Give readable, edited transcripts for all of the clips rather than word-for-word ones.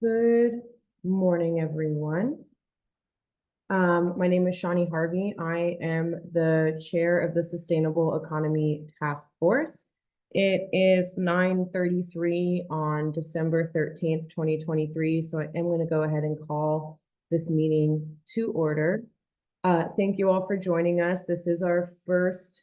Good morning, everyone. My name is Shawnee Harvey. I am the chair of the Sustainable Economy Task Force. It is 9:33 on December 13th, 2023. So I am going to go ahead and call this meeting to order. Thank you all for joining us. This is our first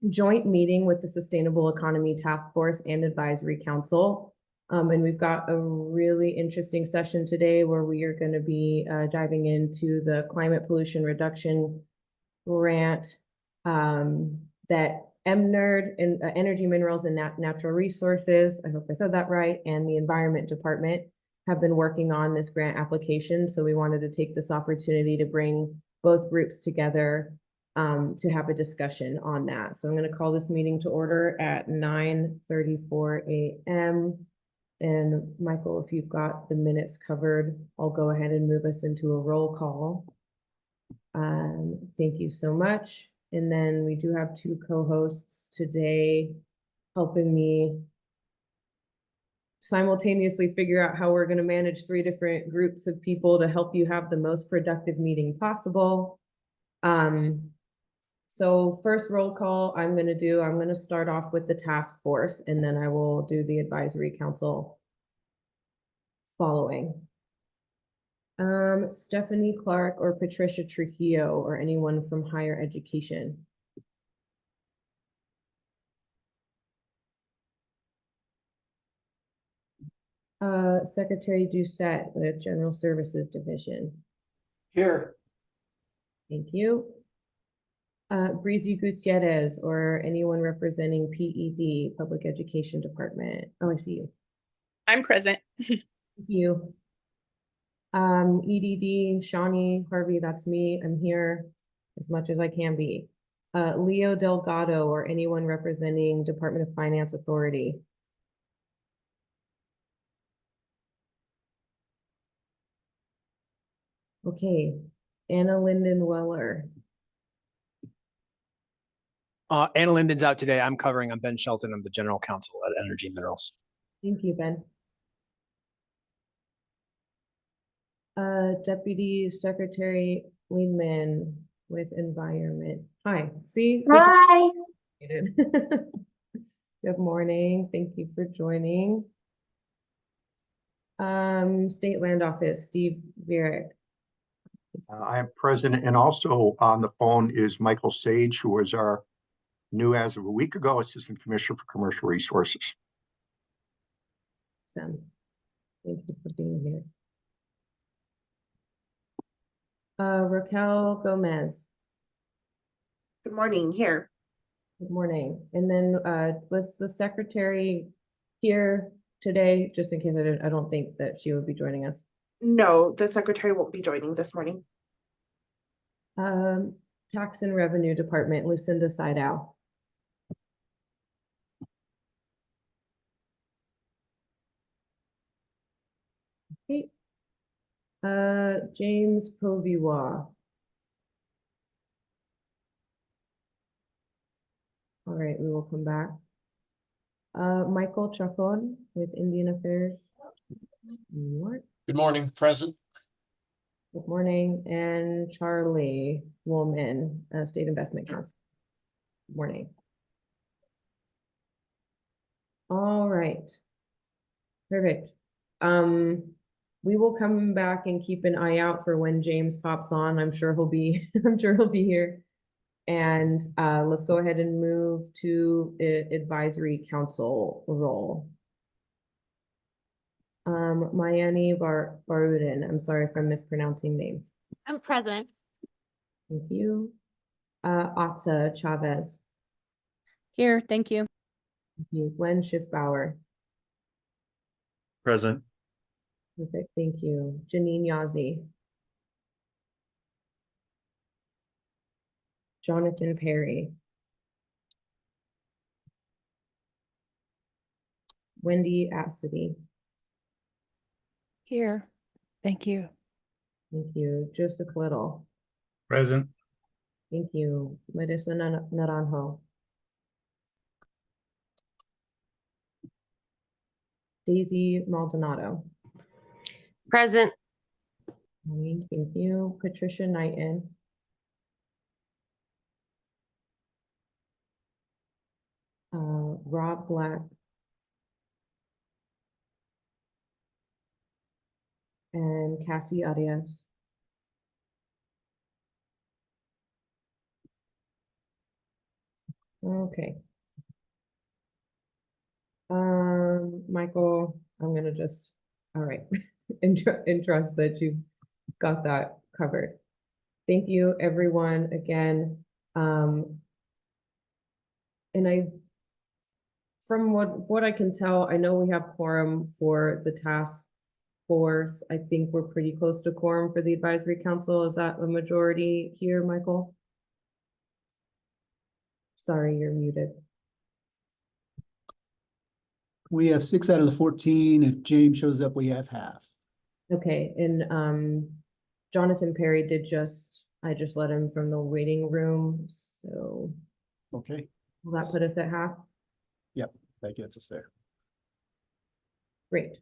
joint meeting with the Sustainable Economy Task Force and Advisory Council. And we've got a really interesting session today where we are going to be diving into the climate pollution reduction grant that MNERD and Energy, Minerals, and Natural Resources, I hope I said that right, and the Environment Department have been working on this grant application. So we wanted to take this opportunity to bring both groups together to have a discussion on that. So I'm going to call this meeting to order at 9:34 a.m. And Michael, if you've got the minutes covered, I'll go ahead and move us into a roll call. Thank you so much. And then we do have two co-hosts today helping me simultaneously figure out how we're going to manage three different groups of people to help you have the most productive meeting possible. So first roll call I'm going to start off with the task force, and then I will do the advisory council following. Stephanie Clark or Patricia Trujillo or anyone from higher education. Secretary Doucette with General Services Division. Here. Thank you. Breezy Gutierrez or anyone representing PED, Public Education Department. Oh, I see you. I'm present. Thank you. EDD, Shawnee Harvey, that's me. I'm here as much as I can be. Leo Delgado or anyone representing Department of Finance Authority. Okay, Anna Linden Weller. Anna Linden's out today. I'm covering. I'm Ben Shelton. I'm the general counsel at Energy Minerals. Thank you, Ben. Deputy Secretary Wingman with Environment. Hi, see? Hi. Good morning. Thank you for joining. State Land Office, Steve Viereck. I am present, and also on the phone is Michael Sage, who is our new, as of a week ago, Assistant Commissioner for Commercial Resources. Sam, thank you for being here. Raquel Gomez. Good morning. Here. Good morning. And then was the secretary here today, just in case I don't think that she would be joining us? No, the secretary won't be joining this morning. Tax and Revenue Department, Lucinda Sidow. Okay. James Proviwa. All right, we will come back. Michael Chacon with Indian Affairs. New York. Good morning, present. Good morning. And Charlie Woolman, State Investment Council. Good morning. All right. Perfect. We will come back and keep an eye out for when James pops on. I'm sure he'll be here. And let's go ahead and move to advisory council role. Mayani Barudin, I'm sorry if I'm mispronouncing names. I'm present. Thank you. Atza Chavez. Here, thank you. Thank you. Glenn Schiffbauer. Present. Perfect, thank you. Janine Yazzie. Jonathan Perry. Wendy Assady. Here, thank you. Thank you. Joseph Little. Present. Thank you. Marissa Naranjo. Daisy Maldonado. Present. Thank you. Patricia Knighton. Rob Black. And Cassie Arias. Okay. Michael, I'm gonna just, all right, and trust that you've got that covered. Thank you, everyone, again. And from what I can tell, I know we have quorum for the task force. I think we're pretty close to quorum for the advisory council. Is that a majority here, Michael? Sorry, you're muted. We have 6 out of the 14. If James shows up, we have half. Okay, and Jonathan Perry I just let him from the waiting room, so Okay, will that put us at half? that gets us there. Great.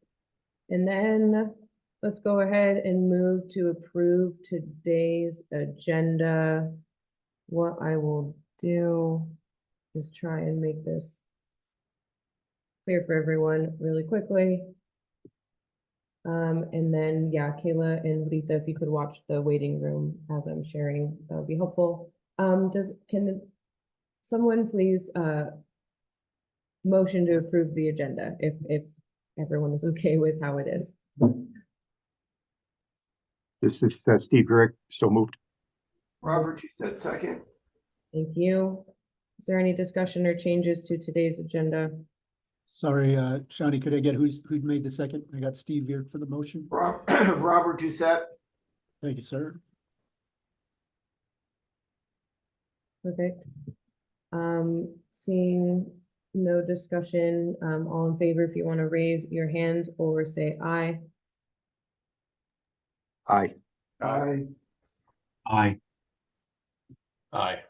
And then let's go ahead and move to approve today's agenda. What I will do is try and make this clear for everyone really quickly. And then, yeah, Kayla and Rita, if you could watch the waiting room as I'm sharing, that would be helpful. Can someone please motion to approve the agenda if everyone is okay with how it is? This is Steve Rick, so moved. Robert, you said second. Thank you. Is there any discussion or changes to today's agenda? Sorry, Shawnee, could I get who'd made the second? I got Steve Veert for the motion. Robert Doucette. Thank you, sir. Perfect. Seeing no discussion, all in favor, if you want to raise your hand or say aye. Aye. Aye. Aye. Aye.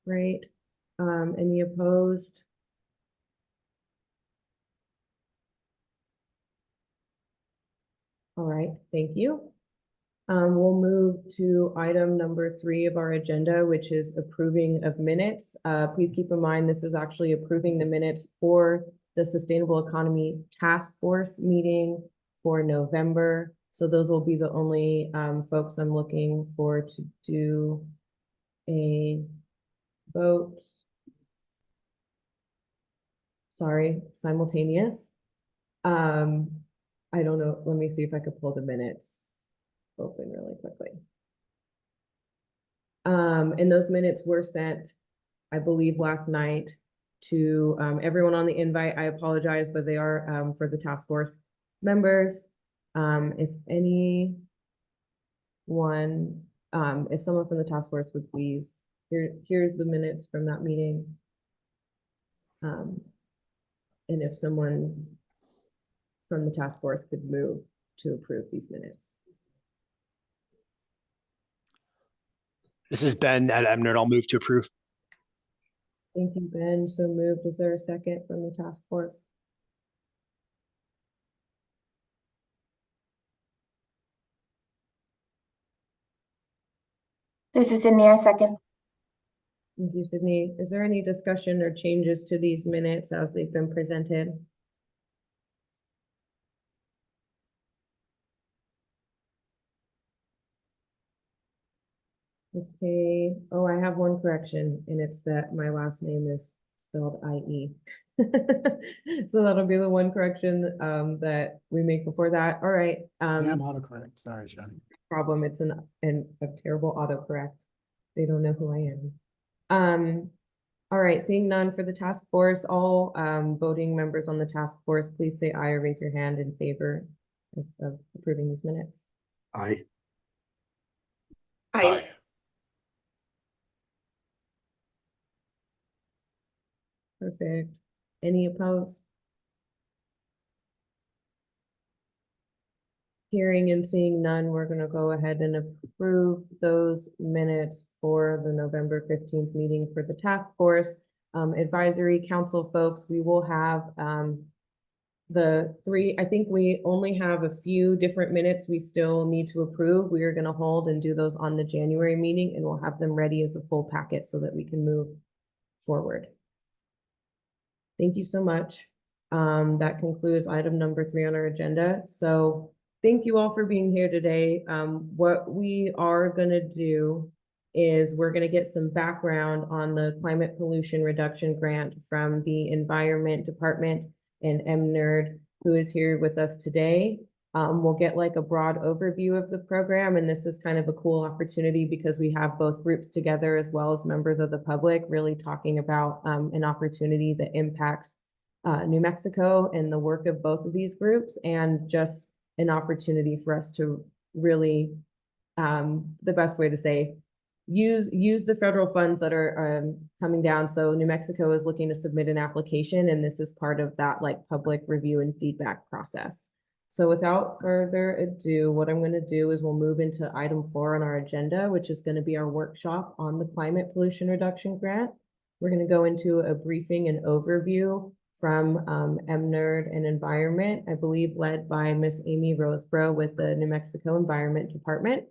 Great. Any opposed? All right, thank you. We'll move to item number 3 of our agenda, which is approving of minutes. Please keep in mind, this is actually approving the minutes for the Sustainable Economy Task Force meeting for November. So those will be the only folks I'm looking for to do a vote. Sorry, simultaneous. I don't know. Let me see if I could pull the minutes open really quickly. And those minutes were sent, I believe, last night to everyone on the invite. I apologize, but they are for the task force members. If someone from the task force would please, here's the minutes from that meeting. And if someone from the task force could move to approve these minutes. This is Ben at Emner. I'll move to approve. Thank you, Ben. So moved. Is there a second from the task force? This is Sydney, I second. Thank you, Sydney. Is there any discussion or changes to these minutes as they've been presented? Okay. Oh, I have one correction, and it's that my last name is spelled I-E. So that'll be the one correction that we make before that. All right. I am autocorrect. Sorry, Shawnee. Problem. It's a terrible autocorrect. They don't know who I am. All right. Seeing none for the task force, all voting members on the task force, please say aye or raise your hand in favor of approving these minutes. Aye. Aye. Perfect. Any opposed? Hearing and seeing none, we're going to go ahead and approve those minutes for the November 15th meeting for the task force. Advisory council folks, we will have the three, I think we only have a few different minutes we still need to approve. We are gonna hold and do those on the January meeting, and we'll have them ready as a full packet so that we can move forward. Thank you so much. That concludes item number 3 on our agenda. So thank you all for being here today. What we are gonna do is we're gonna get some background on the climate pollution reduction grant from the Environment Department and MNERD, who is here with us today. We'll get like a broad overview of the program, and this is kind of a cool opportunity because we have both groups together as well as members of the public really talking about an opportunity that impacts New Mexico and the work of both of these groups, and just an opportunity for us to really, the best way to say, use the federal funds that are coming down. So New Mexico is looking to submit an application, and this is part of that like public review and feedback process. So without further ado, what I'm going to do is we'll move into item 4 on our agenda, which is going to be our workshop on the climate pollution reduction grant. We're going to go into a briefing and overview from MNERD and Environment, I believe led by Miss Amy Roseborough with the New Mexico Environment Department.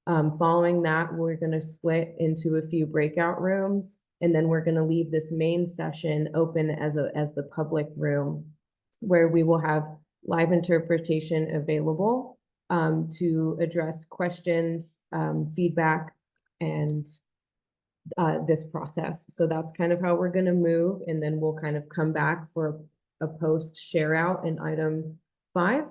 Following that, we're going to split into a few breakout rooms, and then we're going to leave this main session open as the public room, where we will have live interpretation available to address questions, feedback, and this process. So that's kind of how we're going to move, and then we'll kind of come back for a post share out in item 5,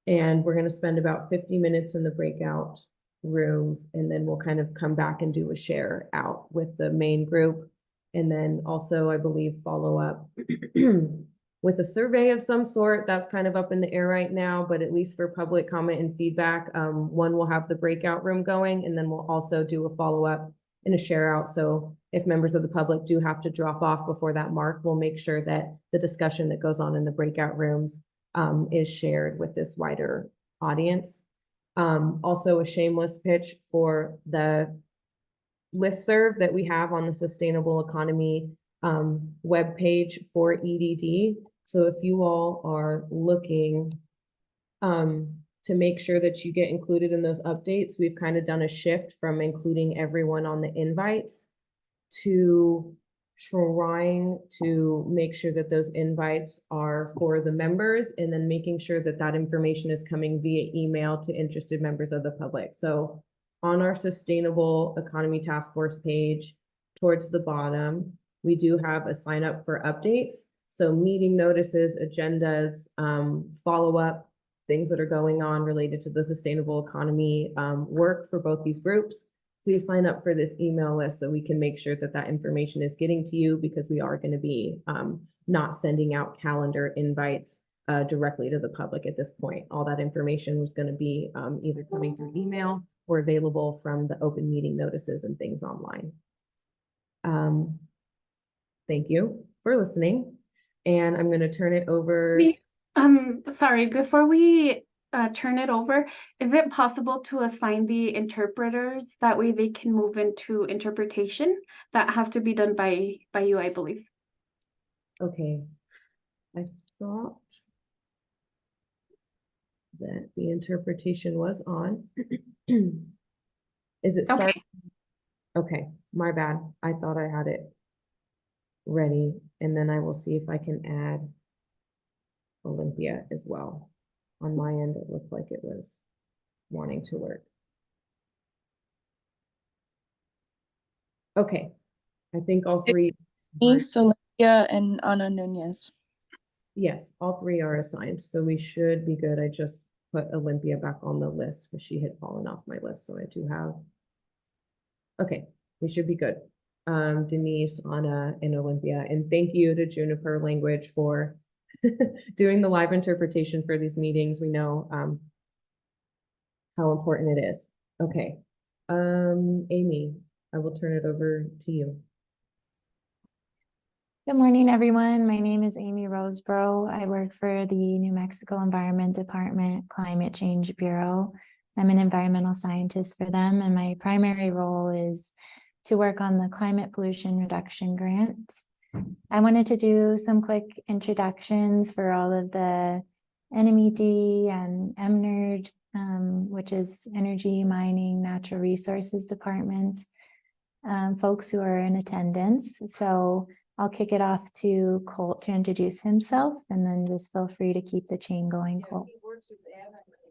and we're going to spend about 50 minutes in the breakout rooms, and then we'll kind of come back and do a share out with the main group, and then also I believe follow up with a survey of some sort. That's kind of up in the air right now, but at least for public comment and feedback, one will have the breakout room going, and then we'll also do a follow up and a share out. So if members of the public do have to drop off before that mark, we'll make sure that the discussion that goes on in the breakout rooms is shared with this wider audience. Also a shameless pitch for the listserv that we have on the Sustainable Economy webpage for EDD. So if you all are looking to make sure that you get included in those updates, we've kind of done a shift from including everyone on the invites to trying to make sure that those invites are for the members, and then making sure that that information is coming via email to interested members of the public. So on our Sustainable Economy Task Force page, towards the bottom, we do have a sign up for updates. So meeting notices, agendas, follow-up, things that are going on related to the sustainable economy work for both these groups. Please sign up for this email list so we can make sure that that information is getting to you, because we are going to be not sending out calendar invites directly to the public at this point. All that information was going to be either coming through email or available from the open meeting notices and things online. Thank you for listening. And I'm going to turn it over. Sorry, before we turn it over, is it possible to assign the interpreters? That way they can move into interpretation. That has to be done by you, I believe. Okay. I thought that the interpretation was on. Is it start? Okay, my bad. I thought I had it ready, and then I will see if I can add Olympia as well. On my end, it looked like it was wanting to work. Okay, I think all three. Denise, Olympia, and Ana Nunez. Yes, all three are assigned, so we should be good. I just put Olympia back on the list because she had fallen off my list, so I do have. Okay, we should be good. Denise, Ana, and Olympia, and thank you to Juniper Language for doing the live interpretation for these meetings. We know how important it is. Okay, Amy, I will turn it over to you. Good morning, everyone. My name is Amy Roseborough. I work for the New Mexico Environment Department Climate Change Bureau. I'm an environmental scientist for them, and my primary role is to work on the climate pollution reduction grant. I wanted to do some quick introductions for all of the NMED and MNERD, which is Energy, Mining, Natural Resources Department, folks who are in attendance. So I'll kick it off to Colt to introduce himself, and then just feel free to keep the chain going, Colt.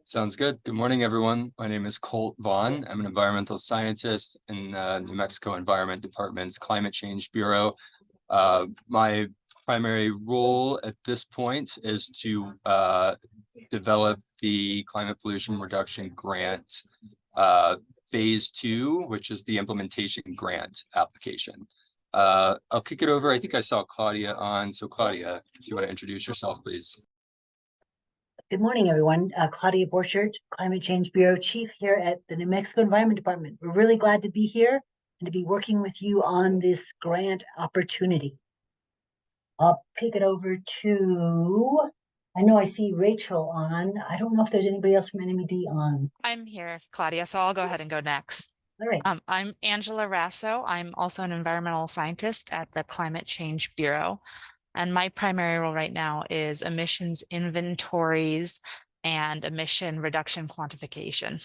Sounds good. Good morning, everyone. My name is Colt Vaughn. I'm an environmental scientist in New Mexico Environment Department's Climate Change Bureau. My primary role at this point is to develop the Climate Pollution Reduction Grant Phase 2, which is the implementation grant application. I'll kick it over. I think I saw Claudia on. So Claudia, if you want to introduce yourself, please. Good morning, everyone. Claudia Borchert, Climate Change Bureau Chief here at the New Mexico Environment Department. We're really glad to be here and to be working with you on this grant opportunity. I'll kick it over to, I know I see Rachel on. I don't know if there's anybody else from NMED on. I'm here, Claudia, so I'll go ahead and go next. All right. I'm Angela Rasso. I'm also an environmental scientist at the Climate Change Bureau. And my primary role right now is emissions inventories and emission reduction quantification.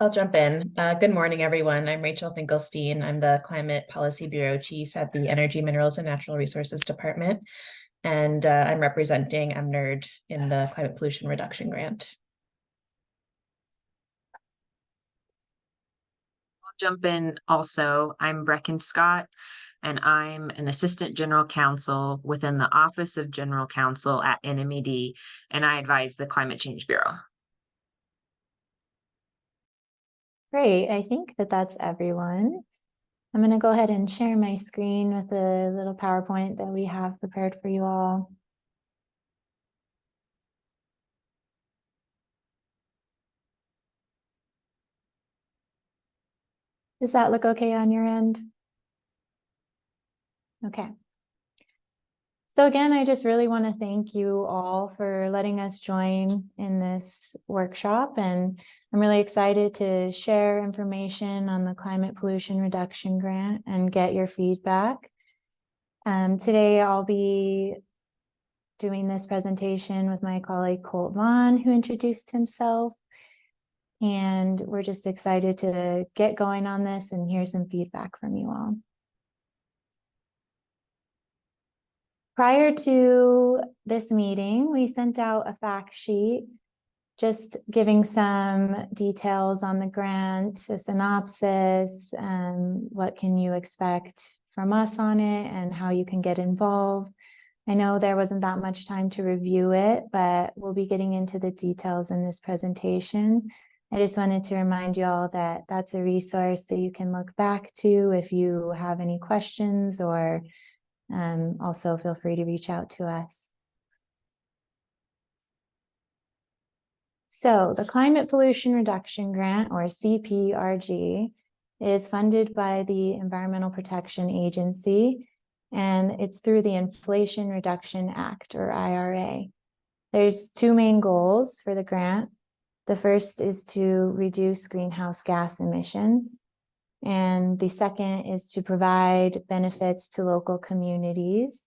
I'll jump in. Good morning, everyone. I'm Rachel Finkelstein. I'm the Climate Policy Bureau Chief at the Energy, Minerals, and Natural Resources Department. And I'm representing MNERD in the Climate Pollution Reduction Grant. I'll jump in also. I'm Brecken Scott, and I'm an Assistant General Counsel within the Office of General Counsel at NMED, and I advise the Climate Change Bureau. Great, I think that's everyone. I'm going to go ahead and share my screen with a little PowerPoint that we have prepared for you all. Does that look okay on your end? Okay. So again, I just really want to thank you all for letting us join in this workshop, and I'm really excited to share information on the Climate Pollution Reduction Grant and get your feedback. Today I'll be doing this presentation with my colleague Colt Vaughn, who introduced himself, and we're just excited to get going on this and hear some feedback from you all. Prior to this meeting, we sent out a fact sheet just giving some details on the grant, a synopsis, what can you expect from us on it and how you can get involved. I know there wasn't that much time to review it, but we'll be getting into the details in this presentation. I just wanted to remind you all that that's a resource that you can look back to if you have any questions, or also feel free to reach out to us. So the Climate Pollution Reduction Grant, or CPRG, is funded by the Environmental Protection Agency, and it's through the Inflation Reduction Act, or IRA. There's two main goals for the grant. The first is to reduce greenhouse gas emissions, and the second is to provide benefits to local communities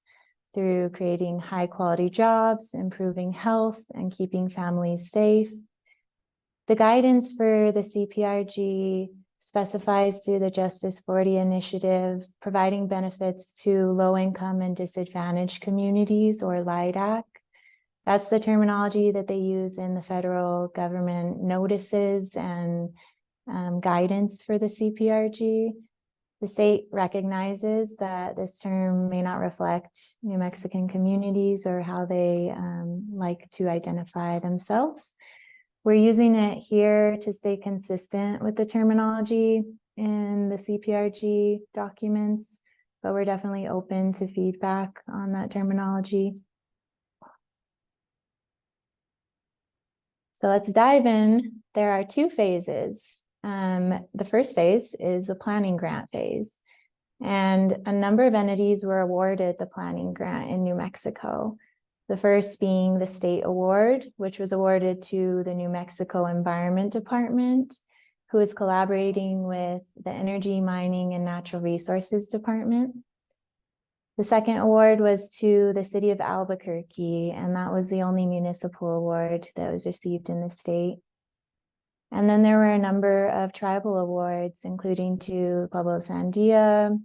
through creating high quality jobs, improving health, and keeping families safe. The guidance for the CPRG specifies through the Justice 40 initiative, providing benefits to low income and disadvantaged communities, or LIDAC. That's the terminology that they use in the federal government notices and guidance for the CPRG. The state recognizes that this term may not reflect New Mexican communities or how they like to identify themselves. We're using it here to stay consistent with the terminology in the CPRG documents, but we're definitely open to feedback on that terminology. So let's dive in. There are two phases. The first phase is the planning grant phase, and a number of entities were awarded the planning grant in New Mexico. The first being the state award, which was awarded to the New Mexico Environment Department, who is collaborating with the Energy, Mining, and Natural Resources Department. The second award was to the city of Albuquerque, and that was the only municipal award that was received in the state. And then there were a number of tribal awards, including to Pueblo Sandia,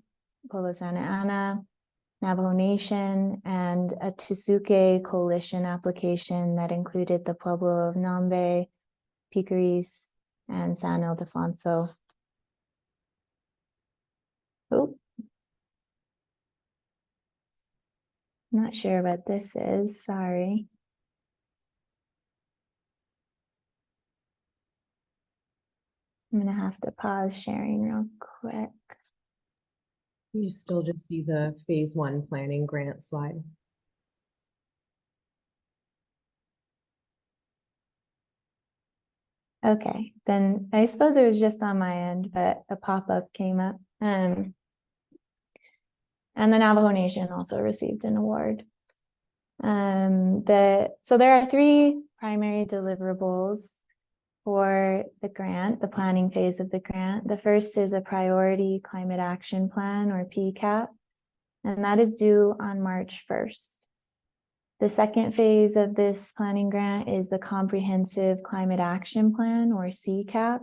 Pueblo Santa Ana, Navajo Nation, and a Tusuque Coalition application that included the Pueblo of Nambe, Picaris, and San Ildefonso. Oh, not sure what this is, sorry. I'm gonna have to pause sharing real quick. You still just see the phase 1 planning grant slide. Okay, then I suppose it was just on my end, but a pop-up came up. And the Navajo Nation also received an award. So there are 3 primary deliverables for the grant, the planning phase of the grant. The first is a Priority Climate Action Plan, or PCAP, and that is due on March 1st. The second phase of this planning grant is the Comprehensive Climate Action Plan, or CCAP,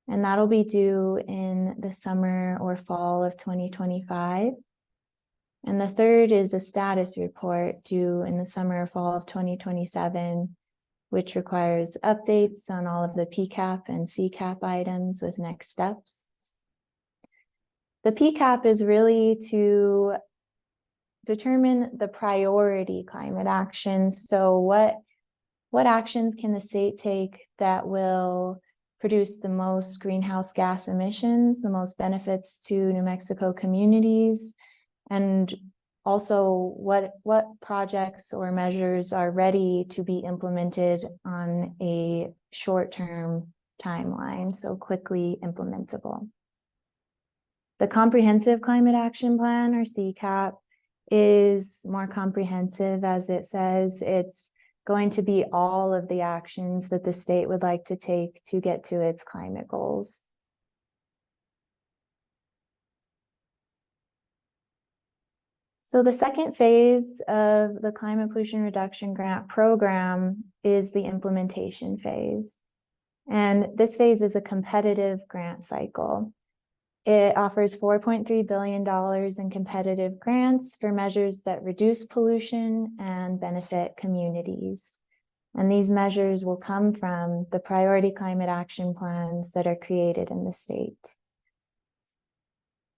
and that'll be due in the summer or fall of 2025. And the third is a status report due in the summer or fall of 2027, which requires updates on all of the PCAP and CCAP items with next steps. The PCAP is really to determine the priority climate actions. So what actions can the state take that will produce the most greenhouse gas emissions, the most benefits to New Mexico communities, and also what projects or measures are ready to be implemented on a short-term timeline, so quickly implementable. The Comprehensive Climate Action Plan, or CCAP, is more comprehensive. As it says, it's going to be all of the actions that the state would like to take to get to its climate goals. So the second phase of the Climate Pollution Reduction Grant Program is the implementation phase. And this phase is a competitive grant cycle. It offers $4.3 billion in competitive grants for measures that reduce pollution and benefit communities. And these measures will come from the priority climate action plans that are created in the state.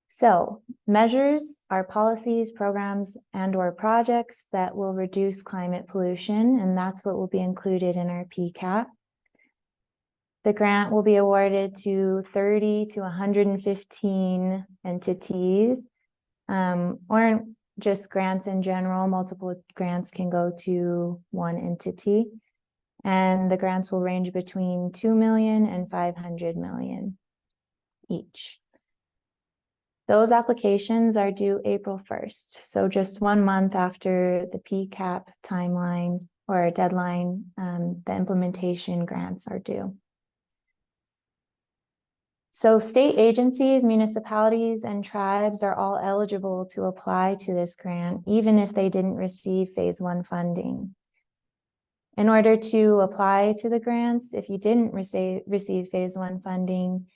So measures are policies, programs, and/or projects that will reduce climate pollution, and that's what will be included in our PCAP. The grant will be awarded to 30 to 115 entities, or just grants in general. Multiple grants can go to one entity, and the grants will range between 2 million and 500 million each. Those applications are due April 1st, so just 1 month after the PCAP timeline or deadline, the implementation grants are due. So state agencies, municipalities, and tribes are all eligible to apply to this grant, even if they didn't receive phase 1 funding. In order to apply to the grants, if you didn't receive phase 1 funding,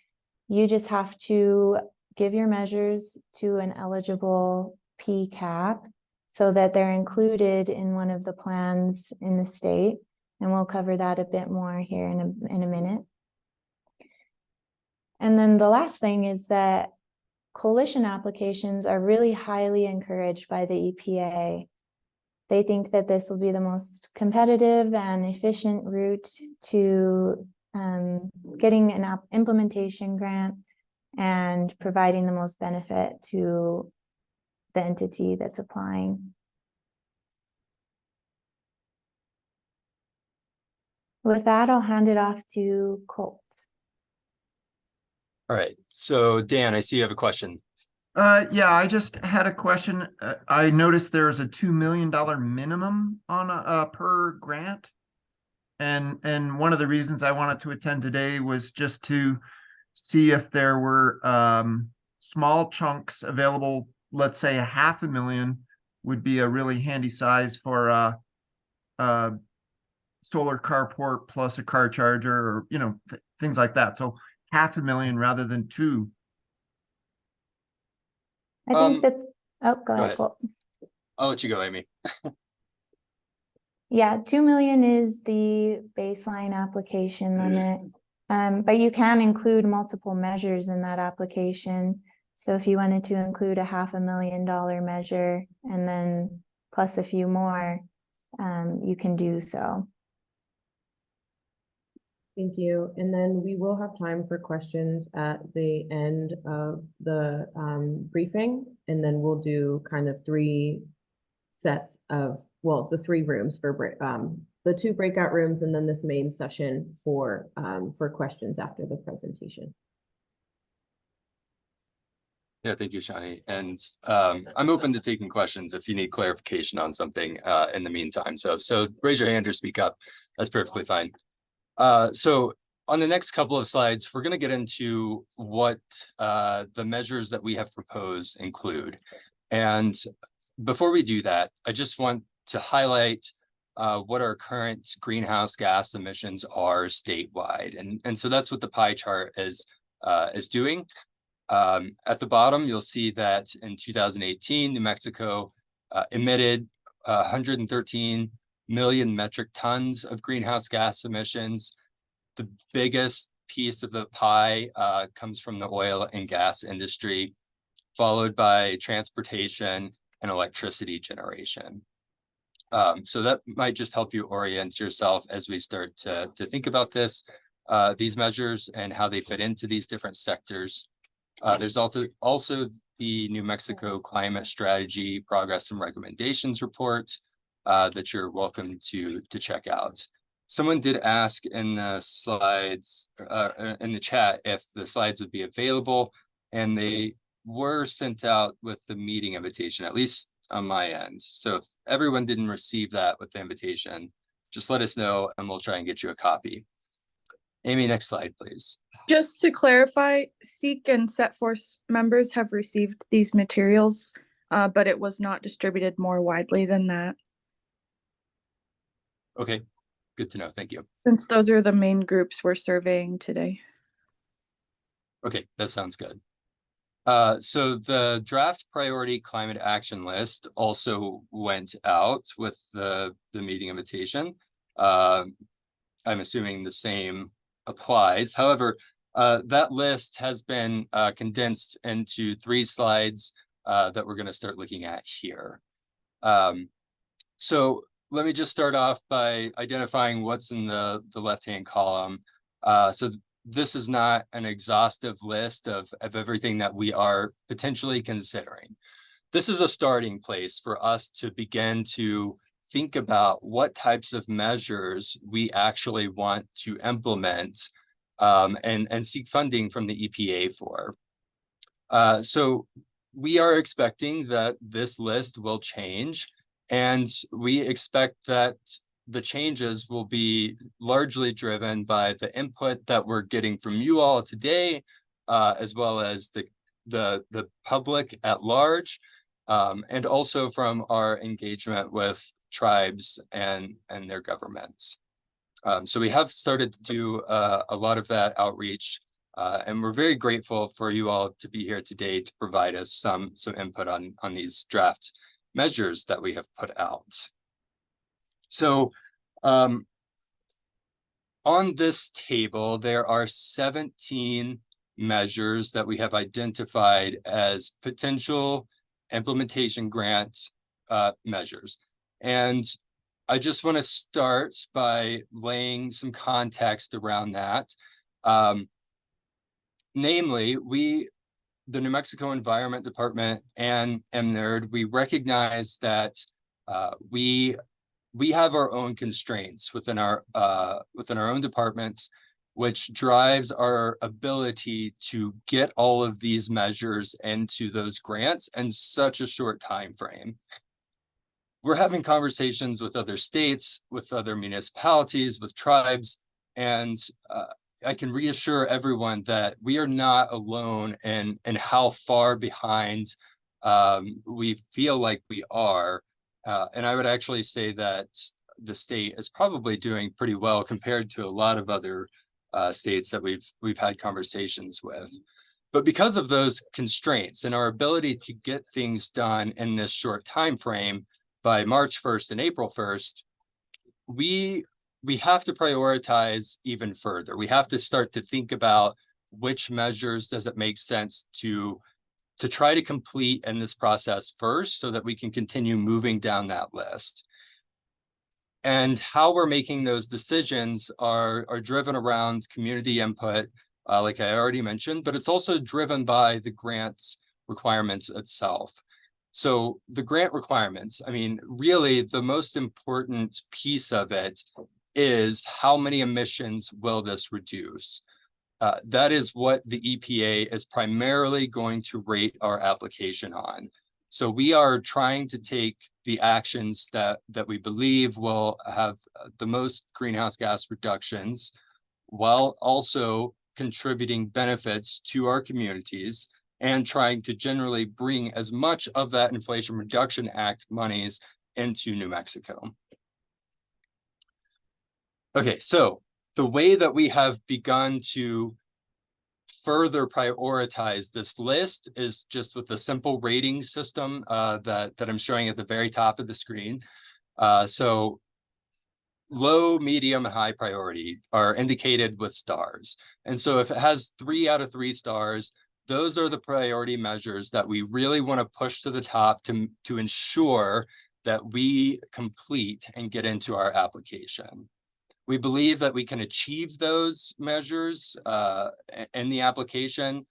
you just have to give your measures to an eligible PCAP so that they're included in one of the plans in the state. And we'll cover that a bit more here in a minute. And then the last thing is that coalition applications are really highly encouraged by the EPA. They think that this will be the most competitive and efficient route to getting an implementation grant and providing the most benefit to the entity that's applying. With that, I'll hand it off to Colt. All right, so Dan, I see you have a question. Yeah, I just had a question. I noticed there's a $2 million minimum on a per grant. And one of the reasons I wanted to attend today was just to see if there were small chunks available. Let's say $500,000 would be a really handy size for a solar carport plus a car charger, or things like that. So $500,000 rather than 2. I think that's, oh, go ahead. ahead. Colt. I'll let you go, Amy. Yeah, 2 million is the baseline application limit. But you can include multiple measures in that application. So if you wanted to include a $500,000 measure and then plus a few more, you can do so. Thank you. And then we will have time for questions at the end of the briefing. And then we'll do kind of 3 sets of, well, the 3 rooms for the 2 breakout rooms, and then this main session for questions after the presentation. Yeah, thank you, Shani. And I'm open to taking questions if you need clarification on something in the meantime. So raise your hand or speak up. That's perfectly fine. So on the next couple of slides, we're going to get into what the measures that we have proposed include. And before we do that, I just want to highlight what our current greenhouse gas emissions are statewide. And so that's what the pie chart is doing. At the bottom, you'll see that in 2018, New Mexico emitted 113 million metric tons of greenhouse gas emissions. The biggest piece of the pie comes from the oil and gas industry, followed by transportation and electricity generation. So that might just help you orient yourself as we start to think about these measures and how they fit into these different sectors. There's also the New Mexico Climate Strategy Progress and Recommendations report that you're welcome to check out. Someone did ask in the slides, in the chat, if the slides would be available, and they were sent out with the meeting invitation, at least on my end. So if everyone didn't receive that with the invitation, just let us know and we'll try and get you a copy. Amy, next slide, please. Just to clarify, SEAC and SETF members have received these materials, but it was not distributed more widely than that. Okay, good to know. Thank you. Since those are the main groups we're surveying today. Okay, that sounds good. So the draft priority climate action list also went out with the meeting invitation. I'm assuming the same applies. However, that list has been condensed into 3 slides that we're going to start looking at here. So let me just start off by identifying what's in the left-hand column. So this is not an exhaustive list of everything that we are potentially considering. This is a starting place for us to begin to think about what types of measures we actually want to implement and seek funding from the EPA for. So we are expecting that this list will change, and we expect that the changes will be largely driven by the input that we're getting from you all today, as well as the public at large, and also from our engagement with tribes and their governments. So we have started to do a lot of that outreach, and we're very grateful for you all to be here today to provide us some input on these draft measures that we have put out. So on this table, there are 17 measures that we have identified as potential implementation grant measures. And I just want to start by laying some context around that. Namely, the New Mexico Environment Department and MNERD, we recognize that we have our own constraints within our own departments, which drives our ability to get all of these measures into those grants in such a short time frame. We're having conversations with other states, with other municipalities, with tribes, and I can reassure everyone that we are not alone in how far behind we feel like we are. And I would actually say that the state is probably doing pretty well compared to a lot of other states that we've had conversations with. But because of those constraints and our ability to get things done in this short time frame by March 1st and April 1st, we have to prioritize even further. We have to start to think about which measures does it make sense to try to complete in this process first so that we can continue moving down that list. And how we're making those decisions are driven around community input, like I already mentioned, but it's also driven by the grant's requirements itself. So the grant requirements, I mean, really the most important piece of it is how many emissions will this reduce? That is what the EPA is primarily going to rate our application on. So we are trying to take the actions that we believe will have the most greenhouse gas reductions while also contributing benefits to our communities and trying to generally bring as much of that Inflation Reduction Act monies into New Mexico. Okay, so the way that we have begun to further prioritize this list is just with the simple rating system that I'm showing at the very top of the screen. So low, medium, and high priority are indicated with stars. And so if it has 3 out of 3 stars, those are the priority measures that we really want to push to the top to ensure that we complete and get into our application. We believe that we can achieve those measures in the application,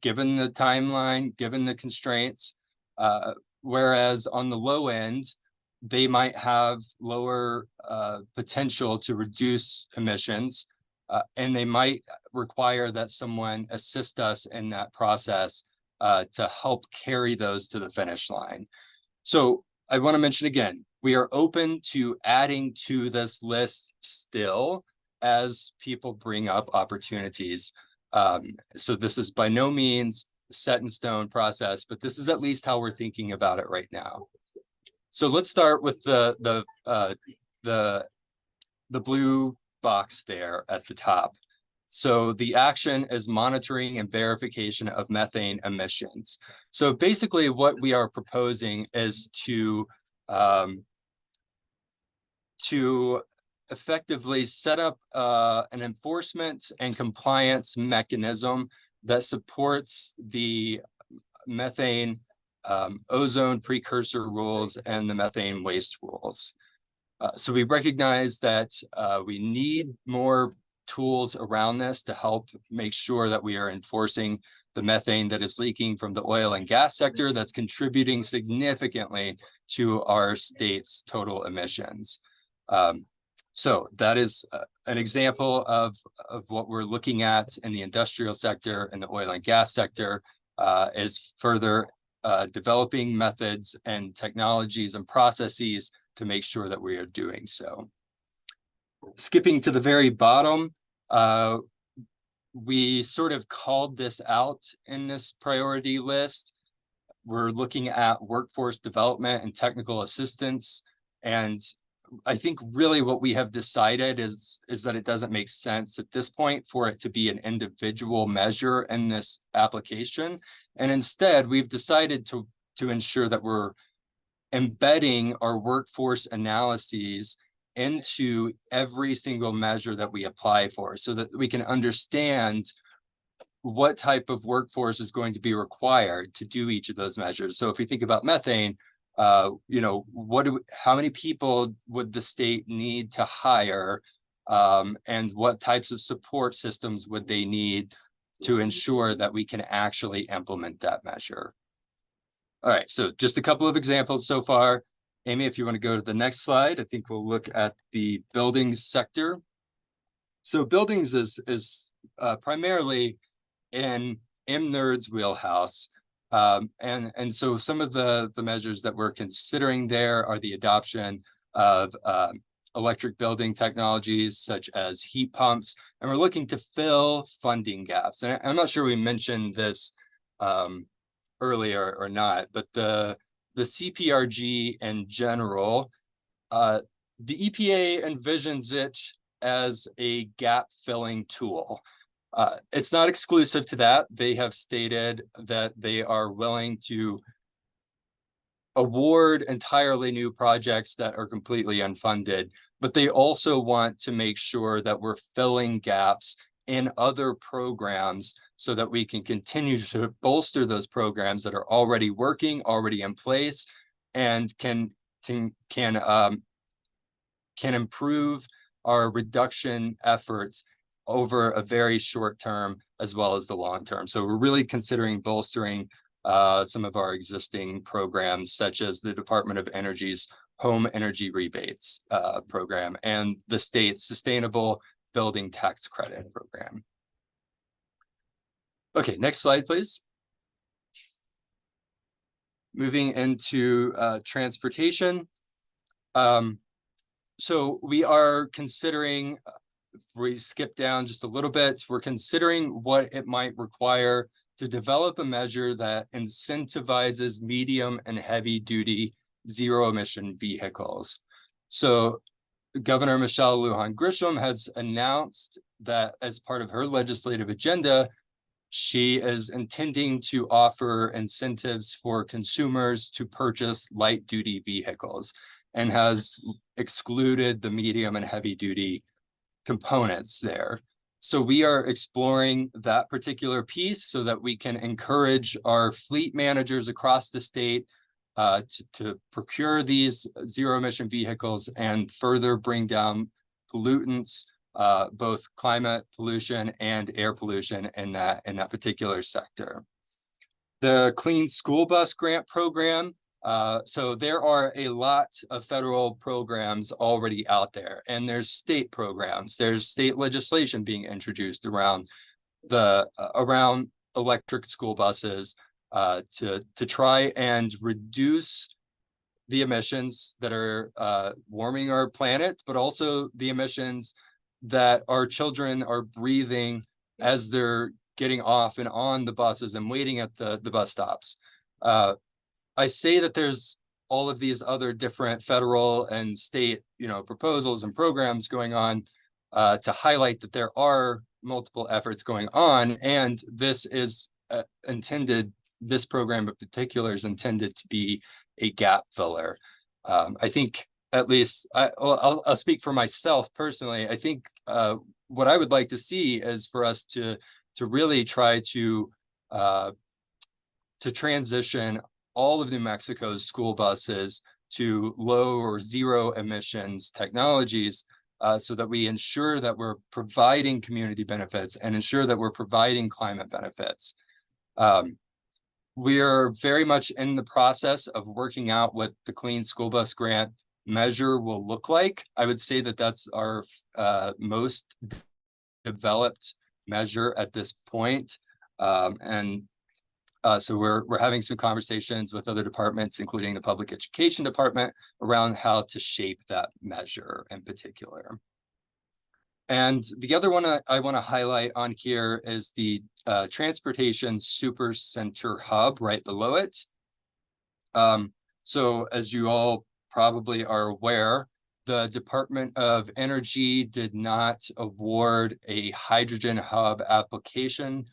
given the timeline, given the constraints, whereas on the low end, they might have lower potential to reduce emissions, and they might require that someone assist us in that process to help carry those to the finish line. So I want to mention again, we are open to adding to this list still as people bring up opportunities. So this is by no means a set in stone process, but this is at least how we're thinking about it right now. So let's start with the blue box there at the top. So the action is monitoring and verification of methane emissions. So basically what we are proposing is to effectively set up an enforcement and compliance mechanism that supports the methane ozone precursor rules and the methane waste rules. So we recognize that we need more tools around this to help make sure that we are enforcing the methane that is leaking from the oil and gas sector that's contributing significantly to our state's total emissions. So that is an example of what we're looking at in the industrial sector and the oil and gas sector is further developing methods and technologies and processes to make sure that we are doing so. Skipping to the very bottom, we sort of called this out in this priority list. We're looking at workforce development and technical assistance. And I think really what we have decided is that it doesn't make sense at this point for it to be an individual measure in this application. And instead, we've decided to ensure that we're embedding our workforce analyses into every single measure that we apply for so that we can understand what type of workforce is going to be required to do each of those measures. So if we think about methane, you know, how many people would the state need to hire, and what types of support systems would they need to ensure that we can actually implement that measure? All right, so just a couple of examples so far. Amy, if you want to go to the next slide, I think we'll look at the buildings sector. So buildings is primarily in MNERD's wheelhouse. And so some of the measures that we're considering there are the adoption of electric building technologies such as heat pumps, and we're looking to fill funding gaps. And I'm not sure we mentioned this earlier or not, but the CPRG in general, the EPA envisions it as a gap filling tool. It's not exclusive to that. They have stated that they are willing to award entirely new projects that are completely unfunded, but they also want to make sure that we're filling gaps in other programs so that we can continue to bolster those programs that are already working, already in place, and can improve our reduction efforts over a very short term as well as the long term. So we're really considering bolstering some of our existing programs, such as the Department of Energy's Home Energy Rebates program and the state's Sustainable Building Tax Credit program. Okay, next slide, please. Moving into transportation. So we are considering, if we skip down just a little bit, we're considering what it might require to develop a measure that incentivizes medium and heavy duty zero emission vehicles. So Governor Michelle Lujan Grisham has announced that as part of her legislative agenda, she is intending to offer incentives for consumers to purchase light duty vehicles and has excluded the medium and heavy duty components there. So we are exploring that particular piece so that we can encourage our fleet managers across the state to procure these zero emission vehicles and further bring down pollutants, both climate pollution and air pollution in that particular sector. The Clean School Bus Grant Program. So there are a lot of federal programs already out there, and there's state programs. There's state legislation being introduced around around electric school buses to try and reduce the emissions that are warming our planet, but also the emissions that our children are breathing as they're getting off and on the buses and waiting at the bus stops. I say that there's all of these other different federal and state, proposals and programs going on to highlight that there are multiple efforts going on, and this is this program in particular is intended to be a gap filler. I think, at least, I'll speak for myself personally. I think what I would like to see is for us to really try to transition all of New Mexico's school buses to low or zero emissions technologies so that we ensure that we're providing community benefits and ensure that we're providing climate benefits. We are very much in the process of working out what the Clean School Bus Grant measure will look like. I would say that that's our most developed measure at this point. So we're having some conversations with other departments, including the Public Education Department, around how to shape that measure in particular. And the other one I want to highlight on here is the Transportation Super Center Hub right below it. So as you all probably are aware, the Department of Energy did not award a hydrogen hub application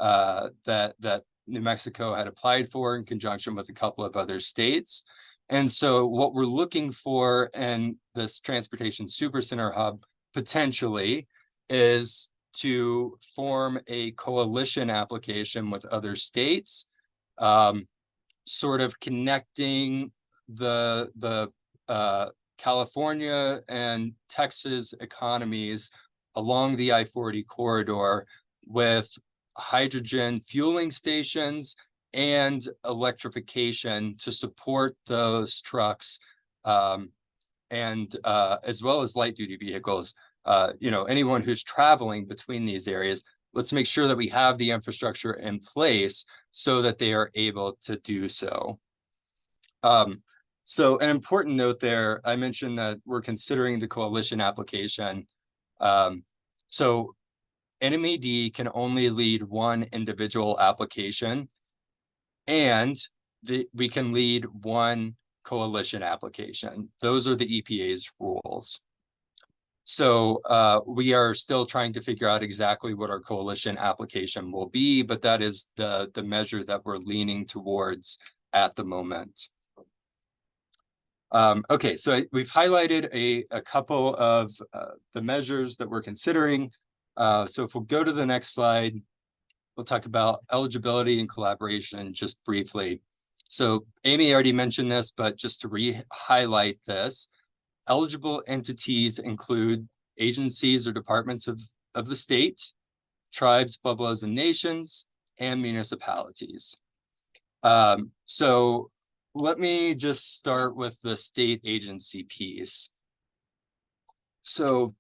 that New Mexico had applied for in conjunction with a couple of other states. And so what we're looking for in this Transportation Supercenter Hub potentially is to form a coalition application with other states, sort of connecting the California and Texas economies along the I-40 corridor with hydrogen fueling stations and electrification to support those trucks, and as well as light duty vehicles. Anyone who's traveling between these areas, let's make sure that we have the infrastructure in place so that they are able to do so. So an important note there, I mentioned that we're considering the coalition application. So NMED can only lead one individual application, and we can lead one coalition application. Those are the EPA's rules. So we are still trying to figure out exactly what our coalition application will be, but that is the measure that we're leaning towards at the moment. Okay, so we've highlighted a couple of the measures that we're considering. So if we'll go to the next slide, we'll talk about eligibility and collaboration just briefly. So Amy already mentioned this, but just to re-highlight this, eligible entities include agencies or departments of the state, tribes, pueblos, and nations, and municipalities. So let me just start with the state agency piece. So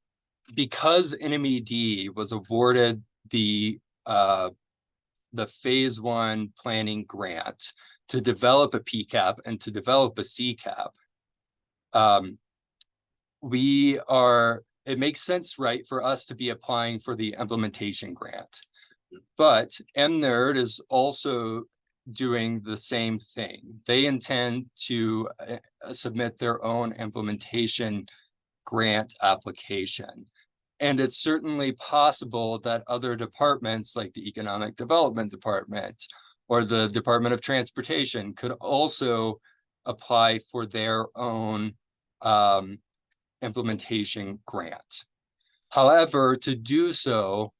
because NMED was awarded the phase 1 planning grant to develop a PCAP and to develop a CCAP, it makes sense, right, for us to be applying for the implementation grant. But MNERD is also doing the same thing. They intend to submit their own implementation grant application. And it's certainly possible that other departments like the Economic Development Department or the Department of Transportation could also apply for their own implementation grant. However, to do so,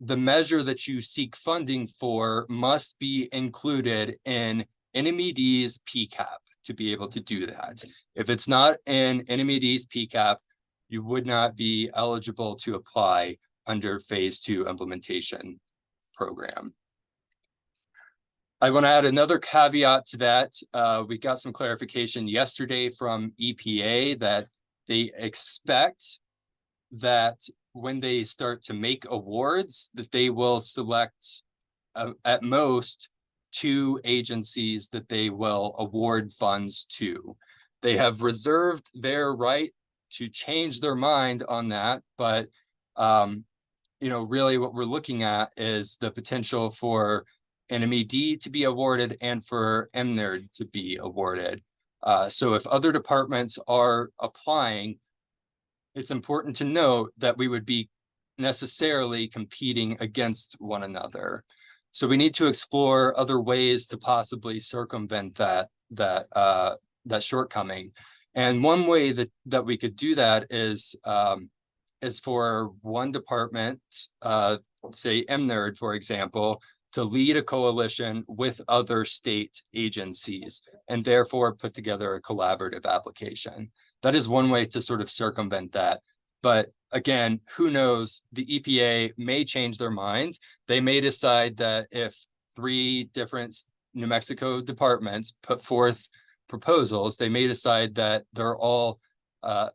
the measure that you seek funding for must be included in NMED's PCAP to be able to do that. If it's not in NMED's PCAP, you would not be eligible to apply under phase 2 implementation program. I want to add another caveat to that. We got some clarification yesterday from EPA that they expect that when they start to make awards, that they will select at most 2 agencies that they will award funds to. They have reserved their right to change their mind on that, but really what we're looking at is the potential for NMED to be awarded and for MNERD to be awarded. So if other departments are applying, it's important to note that we would be necessarily competing against one another. So we need to explore other ways to possibly circumvent that shortcoming. And one way that we could do that is for one department, say MNERD, for example, to lead a coalition with other state agencies and therefore put together a collaborative application. That is one way to sort of circumvent that. But again, who knows? The EPA may change their mind. They may decide that if 3 different New Mexico departments put forth proposals, they may decide that they're all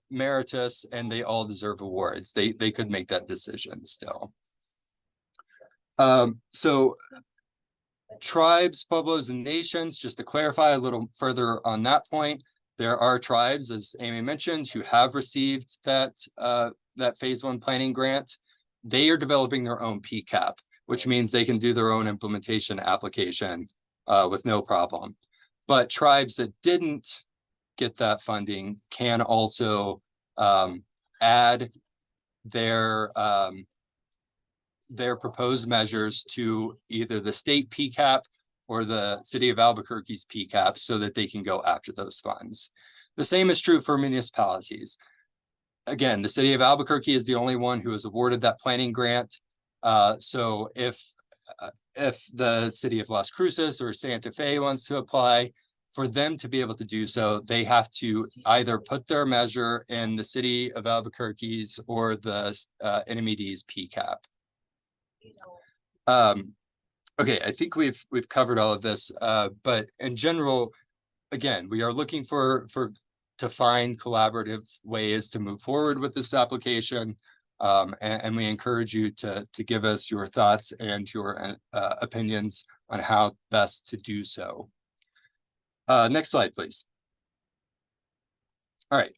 meritorious and they all deserve awards. They could make that decision still. So tribes, pueblos, and nations, just to clarify a little further on that point, there are tribes, as Amy mentioned, who have received that phase 1 planning grant. They are developing their own PCAP, which means they can do their own implementation application with no problem. But tribes that didn't get that funding can also add their proposed measures to either the state PCAP or the city of Albuquerque's PCAP so that they can go after those funds. The same is true for municipalities. Again, the city of Albuquerque is the only one who has awarded that planning grant. So if the city of Las Cruces or Santa Fe wants to apply, for them to be able to do so, they have to either put their measure in the city of Albuquerque's or the NMED's PCAP. Okay, I think we've covered all of this, but in general, again, we are looking to find collaborative ways to move forward with this application, and we encourage you to give us your thoughts and your opinions on how best to do so. Next slide, please. All right,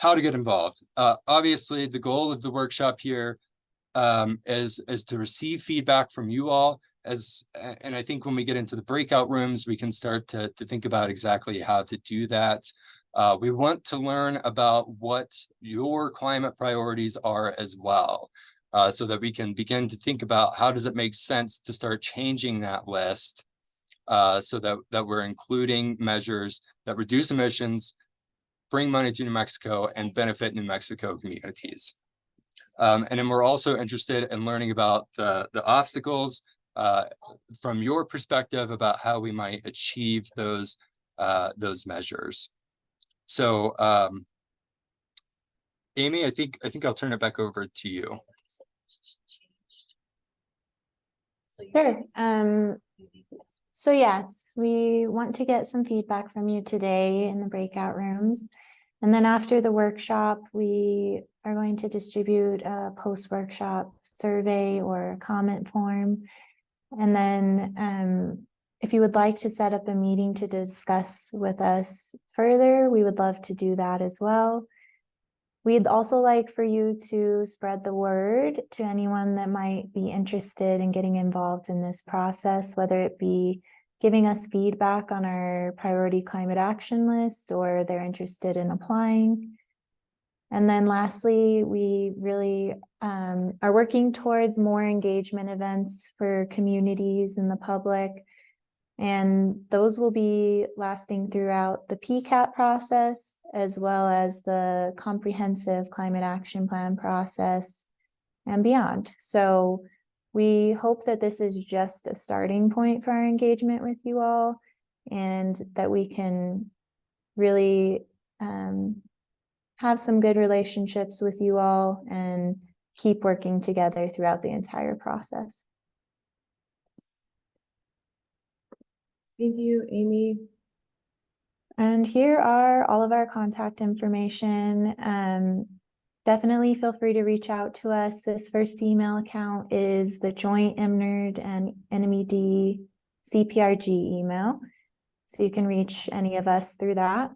how to get involved. Obviously, the goal of the workshop here is to receive feedback from you all, and I think when we get into the breakout rooms, we can start to think about exactly how to do that. We want to learn about what your climate priorities are as well, so that we can begin to think about how does it make sense to start changing that list, so that we're including measures that reduce emissions, bring money to New Mexico, and benefit New Mexico communities. And then we're also interested in learning about the obstacles from your perspective about how we might achieve those measures. So, Amy, I think I'll turn it back over to you. Sure. So yes, we want to get some feedback from you today in the breakout rooms. And then after the workshop, we are going to distribute a post-workshop survey or comment form. And then if you would like to set up a meeting to discuss with us further, we would love to do that as well. We'd also like for you to spread the word to anyone that might be interested in getting involved in this process, whether it be giving us feedback on our priority climate action list or they're interested in applying. And then lastly, we really are working towards more engagement events for communities and the public. And those will be lasting throughout the PCAP process, as well as the comprehensive climate action plan process and beyond. So we hope that this is just a starting point for our engagement with you all, and that we can really have some good relationships with you all and keep working together throughout the entire process. Thank you, Amy. And here are all of our contact information. Definitely feel free to reach out to us. This first email account is the joint MNERD and NMED CPRG email. So you can reach any of us through that.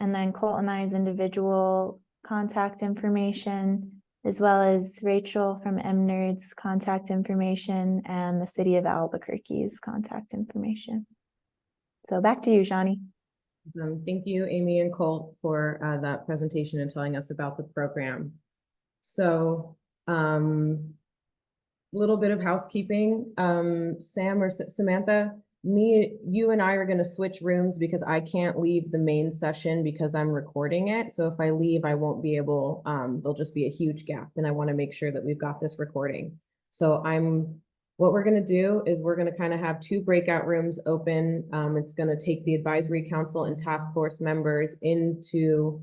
And then Colt and I's individual contact information, as well as Rachel from MNERD's contact information and the City of Albuquerque's contact information. So back to you, Shani. Thank you, Amy and Colt, for that presentation and telling us about the program. So, little bit of housekeeping. Sam or Samantha, you and I are going to switch rooms because I can't leave the main session because I'm recording it. So if I leave, I won't be able, there'll just be a huge gap, and I want to make sure that we've got this recording. So what we're going to do is we're going to kind of have two breakout rooms open. It's going to take the advisory council and task force members into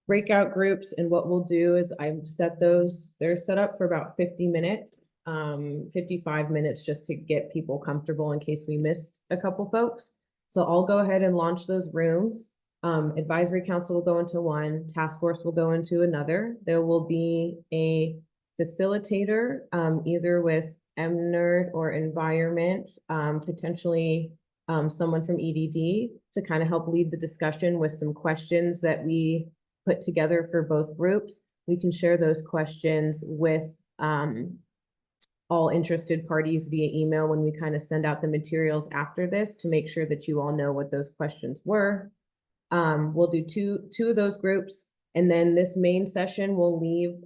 breakout groups. And what we'll do is I've set those, they're set up for about 50 minutes, 55 minutes, just to get people comfortable in case we missed a couple folks. So I'll go ahead and launch those rooms. Advisory council will go into one, task force will go into another. There will be a facilitator, either with MNERD or environment, potentially someone from EDD to kind of help lead the discussion with some questions that we put together for both groups. We can share those questions with all interested parties via email when we kind of send out the materials after this to make sure that you all know what those questions were. We'll do two of those groups, and then this main session will leave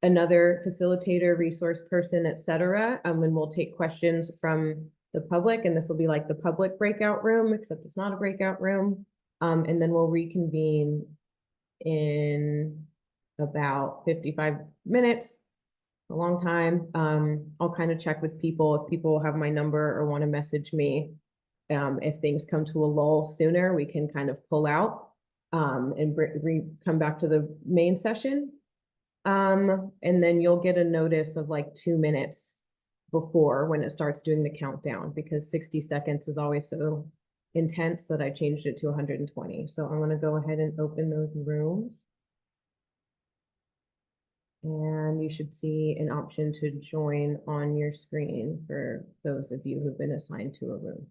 another facilitator, resource person, etc. And we'll take questions from the public, and this will be like the public breakout room, except it's not a breakout room. And then we'll reconvene in about 55 minutes, a long time. I'll kind of check with people if people have my number or want to message me. If things come to a lull sooner, we can kind of pull out and come back to the main session. And then you'll get a notice of like 2 minutes before when it starts doing the countdown, because 60 seconds is always so intense that I changed it to 120. So I'm going to go ahead and open those rooms. And you should see an option to join on your screen for those of you who've been assigned to a room.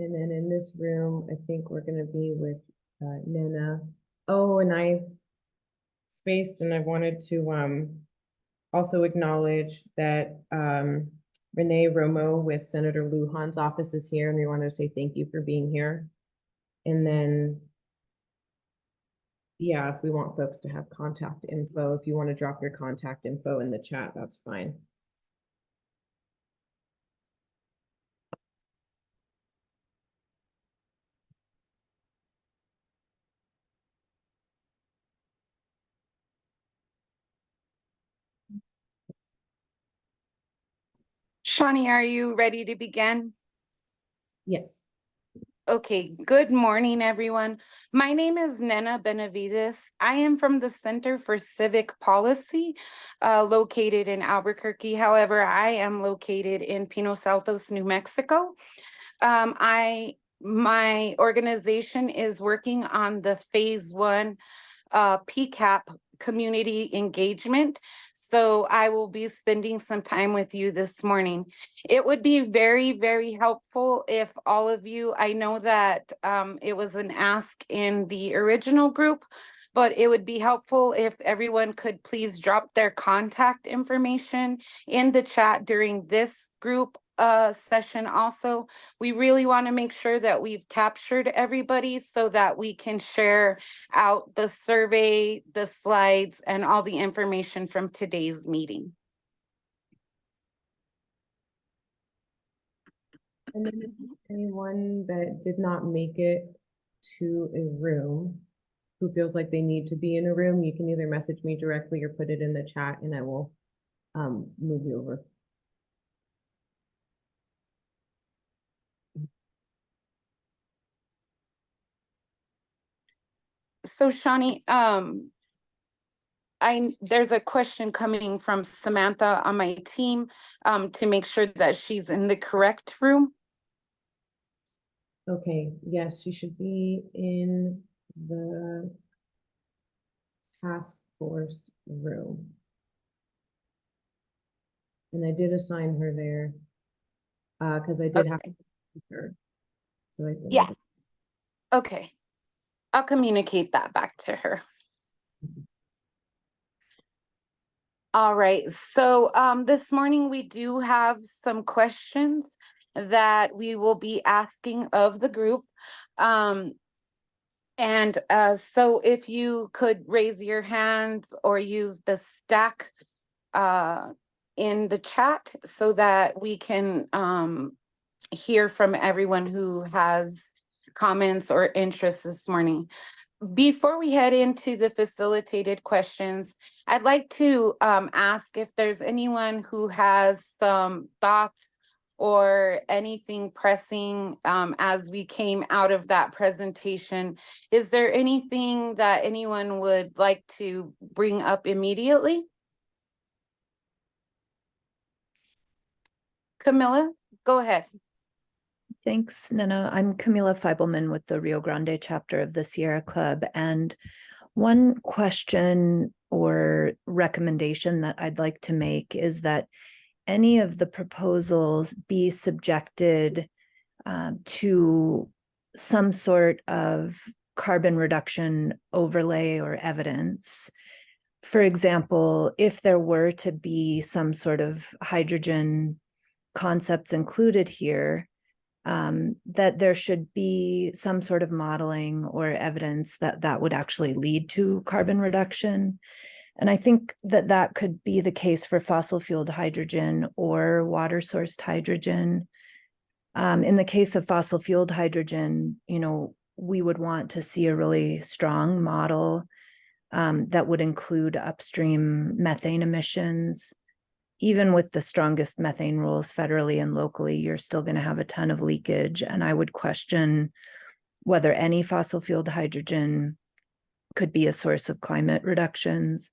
And then in this room, I think we're gonna be with Nina. Oh, and I spaced and I wanted to also acknowledge that Renee Romo with Senator Lujan's office is here, and we want to say thank you for being here. And then, yeah, if we want folks to have contact info, if you want to drop your contact info in the chat, that's fine. Shawnee, are you ready to begin? Yes. Okay, good morning, everyone. My name is Nena Benavides. I am from the Center for Civic Policy, located in Albuquerque. However, I am located in Pinos Altos, New Mexico. My organization is working on the phase 1 PCAP community engagement. So I will be spending some time with you this morning. It would be very, very helpful if all of you, I know that it was an ask in the original group, but it would be helpful if everyone could please drop their contact information in the chat during this group session also. We really want to make sure that we've captured everybody so that we can share out the survey, the slides, and all the information from today's meeting. And then anyone that did not make it to a room who feels like they need to be in a room, you can either message me directly or put it in the chat and I will move you over. So Shawnee, there's a question coming from Samantha on my team to make sure that she's in the correct room. Okay, yes, she should be in the task force room. And I did assign her there because I did have to her. So I think Yeah. Okay. I'll communicate that back to her. All right, so this morning we do have some questions that we will be asking of the group. So if you could raise your hands or use the stack in the chat so that we can hear from everyone who has comments or interests this morning. Before we head into the facilitated questions, I'd like to ask if there's anyone who has some thoughts or anything pressing as we came out of that presentation. Is there anything that anyone would like to bring up immediately? Camilla, go ahead. Thanks, Nina. I'm Camila Feibelman with the Rio Grande chapter of the Sierra Club. And one question or recommendation that I'd like to make is that any of the proposals be subjected to some sort of carbon reduction overlay or evidence. For example, if there were to be some sort of hydrogen concepts included here, that there should be some sort of modeling or evidence that that would actually lead to carbon reduction. And I think that that could be the case for fossil fueled hydrogen or water sourced hydrogen. In the case of fossil fueled hydrogen, we would want to see a really strong model that would include upstream methane emissions. Even with the strongest methane rules federally and locally, you're still going to have a ton of leakage. And I would question whether any fossil fueled hydrogen could be a source of climate reductions.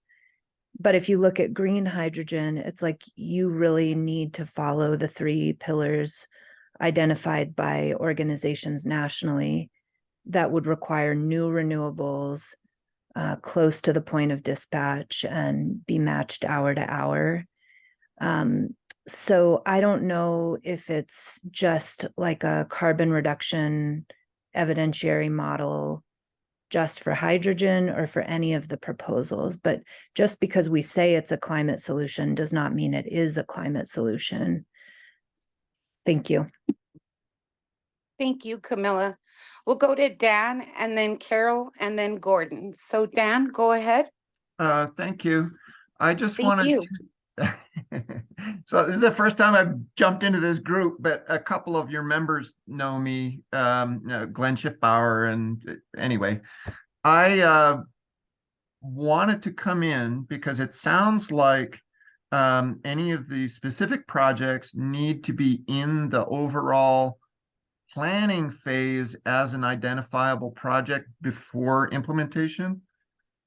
But if you look at green hydrogen, it's like you really need to follow the 3 pillars identified by organizations nationally that would require new renewables close to the point of dispatch and be matched hour to hour. So I don't know if it's just like a carbon reduction evidentiary model just for hydrogen or for any of the proposals, but just because we say it's a climate solution does not mean it is a climate solution. Thank you. Thank you, Camilla. We'll go to Dan and then Carol and then Gordon. So Dan, go ahead. Thank you. I just Thank wanted you. to. So this is the first time I've jumped into this group, but a couple of your members know me, Glenn Schiffbauer, and anyway, I wanted to come in because it sounds like any of the specific projects need to be in the overall planning phase as an identifiable project before implementation.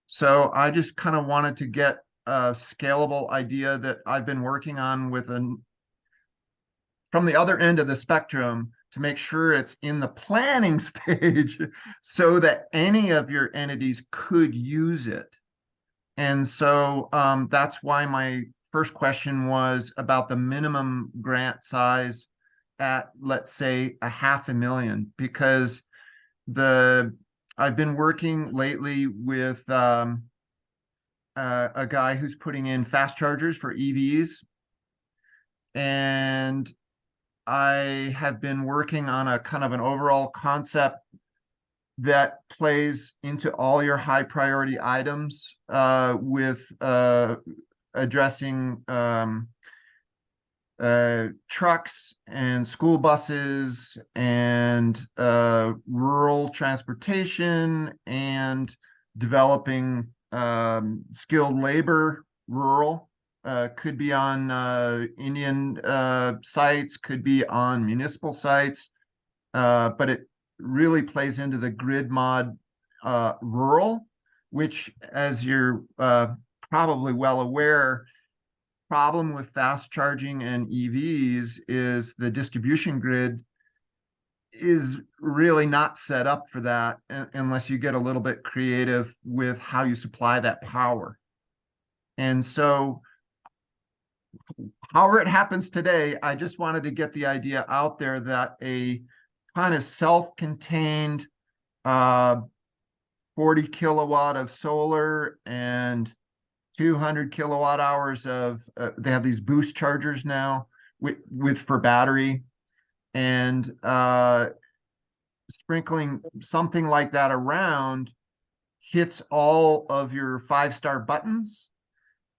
So I just kind of wanted to get a scalable idea that I've been working on with from the other end of the spectrum to make sure it's in the planning stage so that any of your entities could use it. And so that's why my first question was about the minimum grant size at, let's say, $500,000, because I've been working lately with a guy who's putting in fast chargers for EVs. And I have been working on a kind of an overall concept that plays into all your high priority items with addressing trucks and school buses and rural transportation and developing skilled labor, rural, could be on Indian sites, could be on municipal sites, but it really plays into the grid mod rural, which, as you're probably well aware, problem with fast charging and EVs is the distribution grid is really not set up for that unless you get a little bit creative with how you supply that power. And so however it happens today, I just wanted to get the idea out there that a kind of self-contained 40 kilowatt of solar and 200 kilowatt hours of they have these boost chargers now with for battery, and sprinkling something like that around hits all of your 5-star buttons.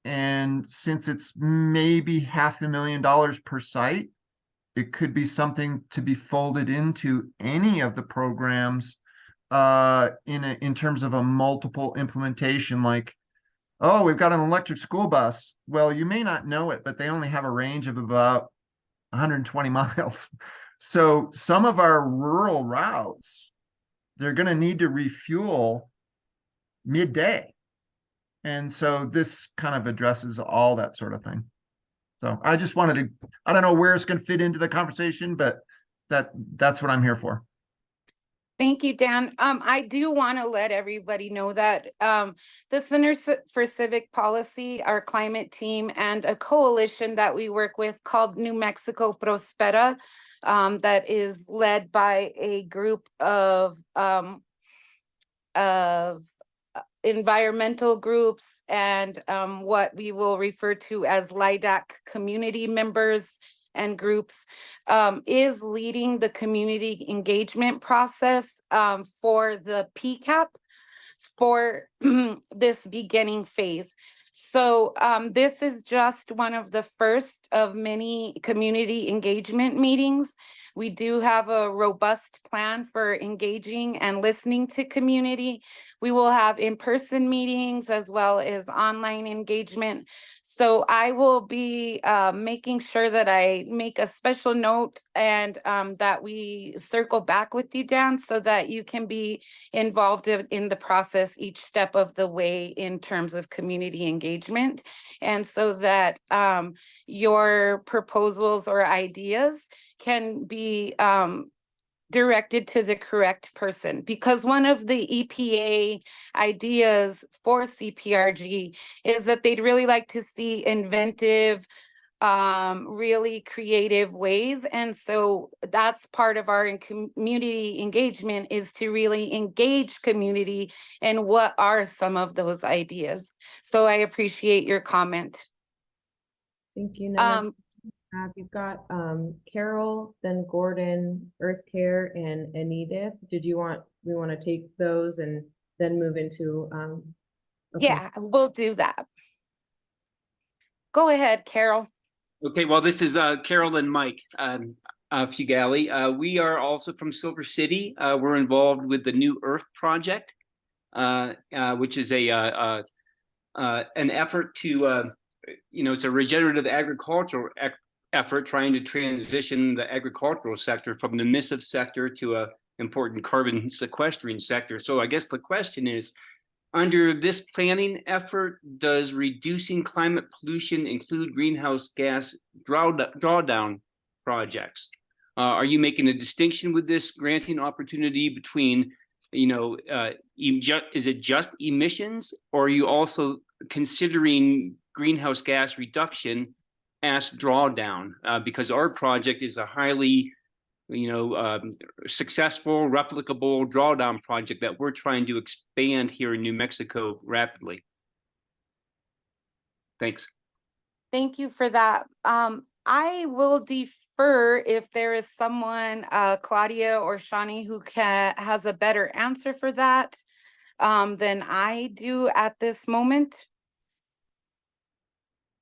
And since it's maybe $500,000 per site, it could be something to be folded into any of the programs in terms of a multiple implementation. Like, oh, we've got an electric school bus. Well, you may not know it, but they only have a range of about 120 miles. So some of our rural routes, they're going to need to refuel midday. And so this kind of addresses all that sort of thing. So I just wanted to, I don't know where it's going to fit into the conversation, but that's what I'm here for. Thank you, Dan. I do want to let everybody know that the Center for Civic Policy, our climate team, and a coalition that we work with called New Mexico Prospera, that is led by a group of environmental groups and what we will refer to as LIDAC community members and groups, is leading the community engagement process for the PCAP for this beginning phase. So this is just one of the first of many community engagement meetings. We do have a robust plan for engaging and listening to community. We will have in-person meetings as well as online engagement. So I will be making sure that I make a special note and that we circle back with you, Dan, so that you can be involved in the process each step of the way in terms of community engagement, and so that your proposals or ideas can be directed to the correct person. Because one of the EPA ideas for CPRG is that they'd really like to see inventive really creative ways. And so that's part of our community engagement, is to really engage community and what are some of those ideas. So I appreciate your comment. Thank you, Nana. You've got Carol, then Gordon, Earth Care, and Edith. We want to take those and then move into okay. Yeah, we'll do that. Go ahead, Carol. Okay, well, this is Carol and Mike Fugali. We are also from Silver City. We're involved with the New Earth Project, which is an effort to, it's a regenerative agricultural effort trying to transition the agricultural sector from an emissive sector to a important carbon sequestering sector. So I guess the question is, under this planning effort, does reducing climate pollution include greenhouse gas drawdown projects? Are you making a distinction with this granting opportunity between, is it just emissions, or are you also considering greenhouse gas reduction as drawdown? Because our project is a highly successful, replicable drawdown project that we're trying to expand here in New Mexico rapidly. Thanks. Thank you for that. I will defer if there is someone, Claudia or Shawnee, who has a better answer for that than I do at this moment.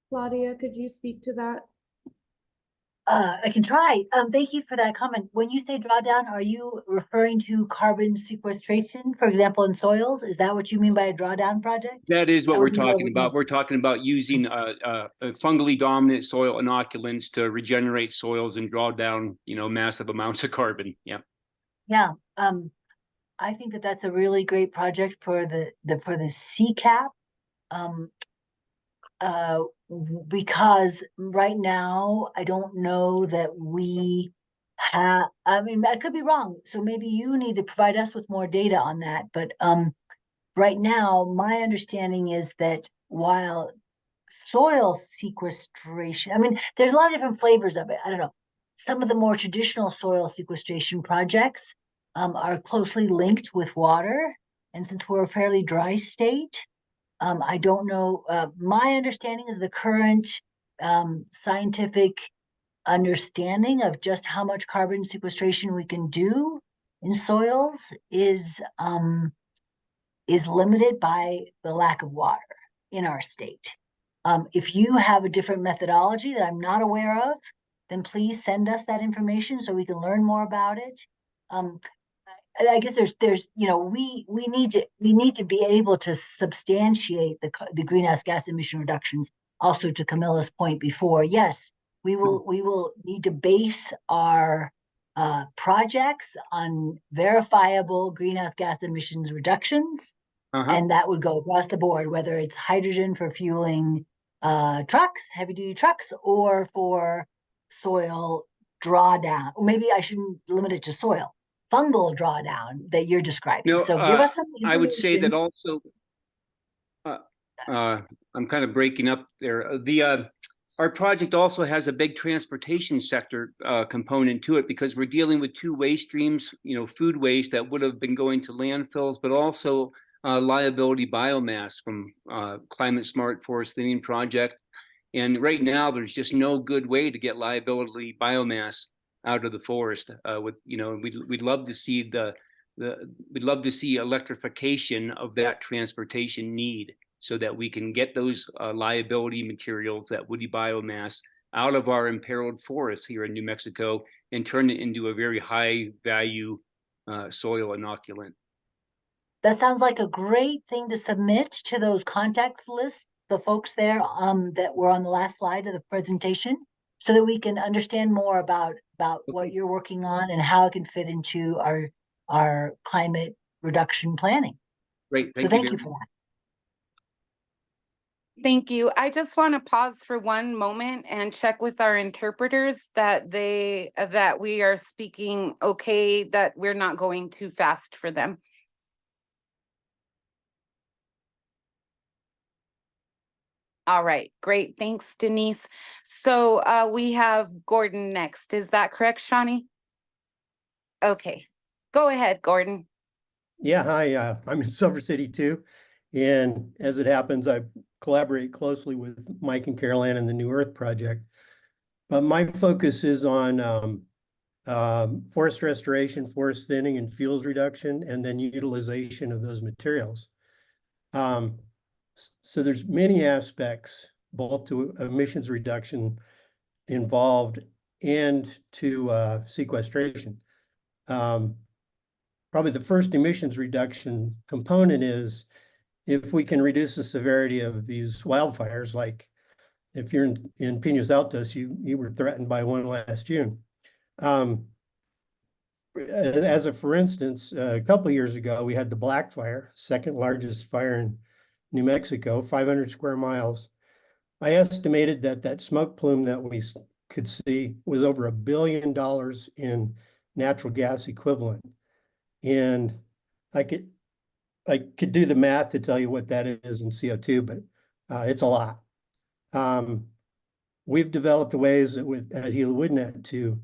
Claudia, could you speak to that? I can try. Thank you for that comment. When you say drawdown, are you referring to carbon sequestration, for example, in soils? Is that what you mean by a drawdown project? That is what That we're would be talking about. We're talking about using fungally dominant soil inoculants to regenerate soils and draw down, massive amounts of carbon. Yeah. Yeah. I think that that's a really great project for the CCAP. Because right now, I don't know that we have, I mean, I could be wrong. So maybe you need to provide us with more data on that. But right now, my understanding is that while soil sequestration, I mean, there's a lot of different flavors of it. I don't know. Some of the more traditional soil sequestration projects are closely linked with water. And since we're a fairly dry state, I don't know. My understanding is the current scientific understanding of just how much carbon sequestration we can do in soils is limited by the lack of water in our state. If you have a different methodology that I'm not aware of, then please send us that information so we can learn more about it. I guess there's we need to be able to substantiate the greenhouse gas emission reductions. Also, to Camilla's point before, yes, we will need to base our projects on verifiable greenhouse gas emissions reductions, and that would go across the board, whether it's hydrogen for fueling trucks, heavy duty trucks, or for soil drawdown. Or maybe I shouldn't limit it to soil. Fungal drawdown that you're describing. No, so give us some information. I would say that also, I'm kind of breaking up there. Our project also has a big transportation sector component to it, because we're dealing with two waste streams, food waste that would have been going to landfills, but also liability biomass from Climate Smart Forest Thinning Project. And right now, there's just no good way to get liability biomass out of the forest. We'd love to see we'd love to see electrification of that transportation need, so that we can get those liability materials, that woody biomass, out of our imperiled forests here in New Mexico and turn it into a very high value soil inoculant. That sounds like a great thing to submit to those contacts lists, the folks there that were on the last slide of the presentation, so that we can understand more about what you're working on and how it can fit into our climate reduction planning. Great, thank you for that. Thank you. I just want to pause for one moment and check with our interpreters that we are speaking okay, that we're not going too fast for them. All right, great. Thanks, Denise. So we have Gordon next. Is that correct, Shawnee? Okay, go ahead, Gordon. Yeah, hi, I'm in Silver City too. And as it happens, I collaborate closely with Mike and Caroline in the New Earth Project. But my focus is on forest restoration, forest thinning, and fuels reduction, and then utilization of those materials. So there's many aspects, both to emissions reduction involved and to sequestration. Probably the first emissions reduction component is if we can reduce the severity of these wildfires, like if you're in Pinos Altos, you were threatened by one last June. As a for instance, a couple of years ago, we had the Black Fire, second largest fire in New Mexico, 500 square miles. I estimated that that smoke plume that we could see was over $1 billion in natural gas equivalent. And I could do the math to tell you what that is in CO2, but it's a lot. We've developed ways at Gila WoodNet to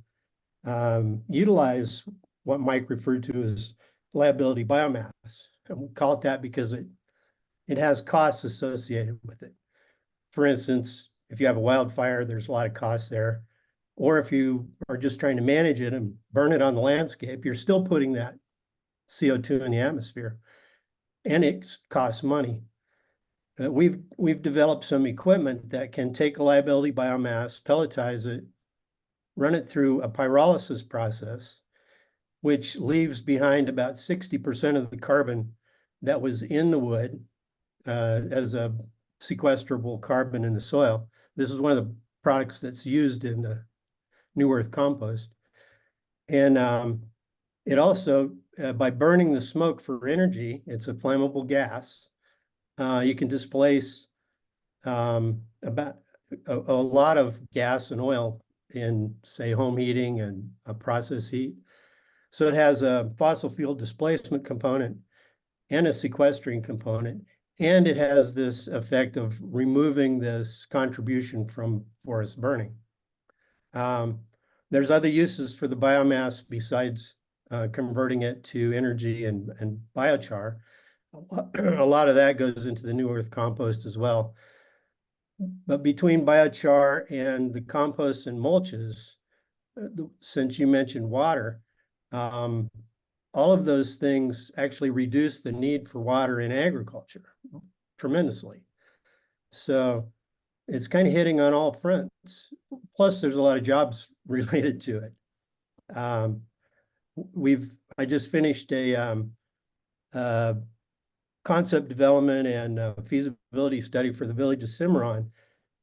utilize what Mike referred to as liability biomass. And we call it that because it has costs associated with it. For instance, if you have a wildfire, there's a lot of costs there. Or if you are just trying to manage it and burn it on the landscape, you're still putting that CO2 in the atmosphere, and it costs money. We've developed some equipment that can take a liability biomass, pelletize it, run it through a pyrolysis process, which leaves behind about 60% of the carbon that was in the wood as a sequestrable carbon in the soil. This is one of the products that's used in the New Earth compost. And it also, by burning the smoke for energy, it's a flammable gas, you can displace about a lot of gas and oil in, say, home heating and process heat. So it has a fossil fuel displacement component and a sequestering component, and it has this effect of removing this contribution from forest burning. There's other uses for the biomass besides converting it to energy and biochar. A lot of that goes into the New Earth compost as well. But between biochar and the compost and mulches, since you mentioned water, all of those things actually reduce the need for water in agriculture tremendously. So it's kind of hitting on all fronts. Plus, there's a lot of jobs related to it. I just finished a concept development and feasibility study for the village of Cimarron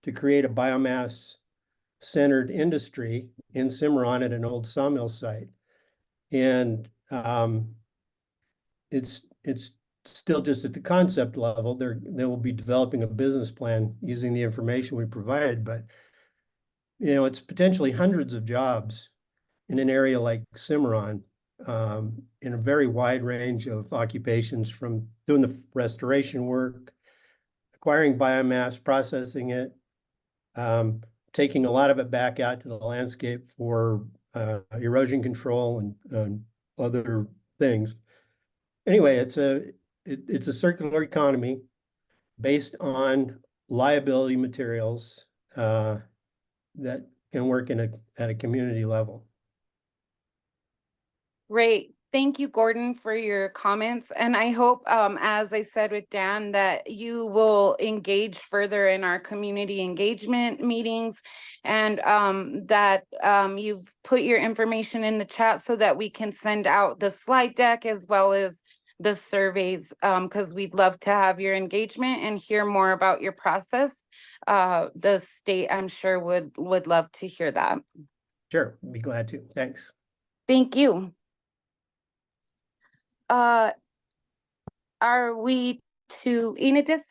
to create a biomass-centered industry in Cimarron at an old sawmill site. And it's still just at the concept level. They will be developing a business plan using the information we provided, but it's potentially hundreds of jobs in an area like Cimarron, in a very wide range of occupations, from doing the restoration work, acquiring biomass, processing it, taking a lot of it back out to the landscape for erosion control and other things. Anyway, it's a circular economy based on liability materials that can work at a community level. Great. Thank you, Gordon, for your comments. And I hope, as I said with Dan, that you will engage further in our community engagement meetings, and that you've put your information in the chat so that we can send out the slide deck as well as the surveys, because we'd love to have your engagement and hear more about your process. The state, I'm sure, would love to hear that. Sure, be glad to. Thanks. Thank you. Are we to Enidith?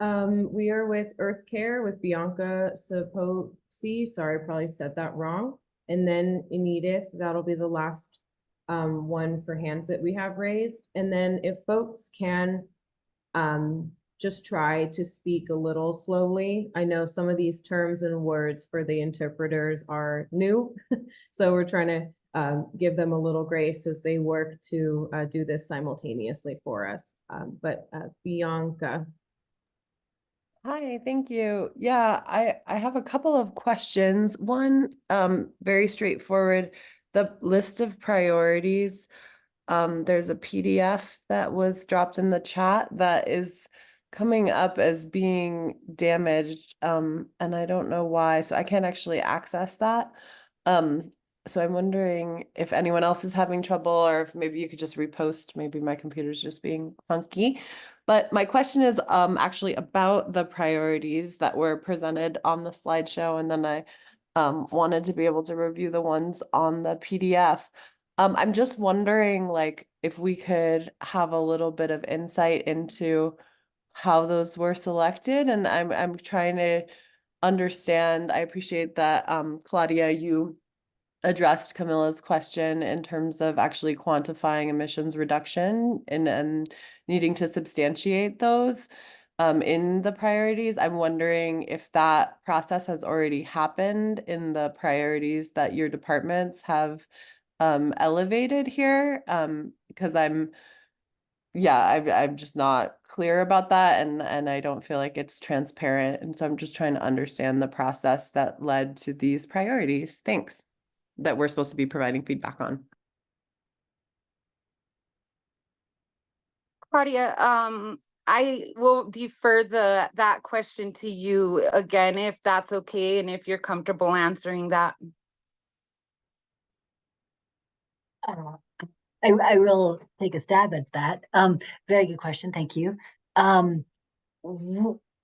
We are with Earth Care with Bianca Saposi. Sorry, I probably said that wrong. And then Enidith, that'll be the last one for hands that we have raised. And then if folks can just try to speak a little slowly. I know some of these terms and words for the interpreters are new, so we're trying to give them a little grace as they work to do this simultaneously for us. But Bianca. Hi, thank you. Yeah, I have a couple of questions. One, very straightforward. The list of priorities, there's a PDF that was dropped in the chat that is coming up as being damaged, and I don't know why, so I can't actually access that. So I'm wondering if anyone else is having trouble, or if maybe you could just repost, maybe my computer's just being funky. But my question is actually about the priorities that were presented on the slideshow, and then I wanted to be able to review the ones on the PDF. I'm just wondering, like, if we could have a little bit of insight into how those were selected, and I'm trying to understand. I appreciate that, Claudia, you addressed Camilla's question in terms of actually quantifying emissions reduction and needing to substantiate those in the priorities. I'm wondering if that process has already happened in the priorities that your departments have elevated here, because I'm just not clear about that, and I don't feel like it's transparent, and so I'm just trying to understand the process that led to these priorities. Thanks. That we're supposed to be providing feedback on. Claudia, I will defer that question to you again, if that's okay, and if you're comfortable answering that. I will take a stab at that. Very good question. Thank you. You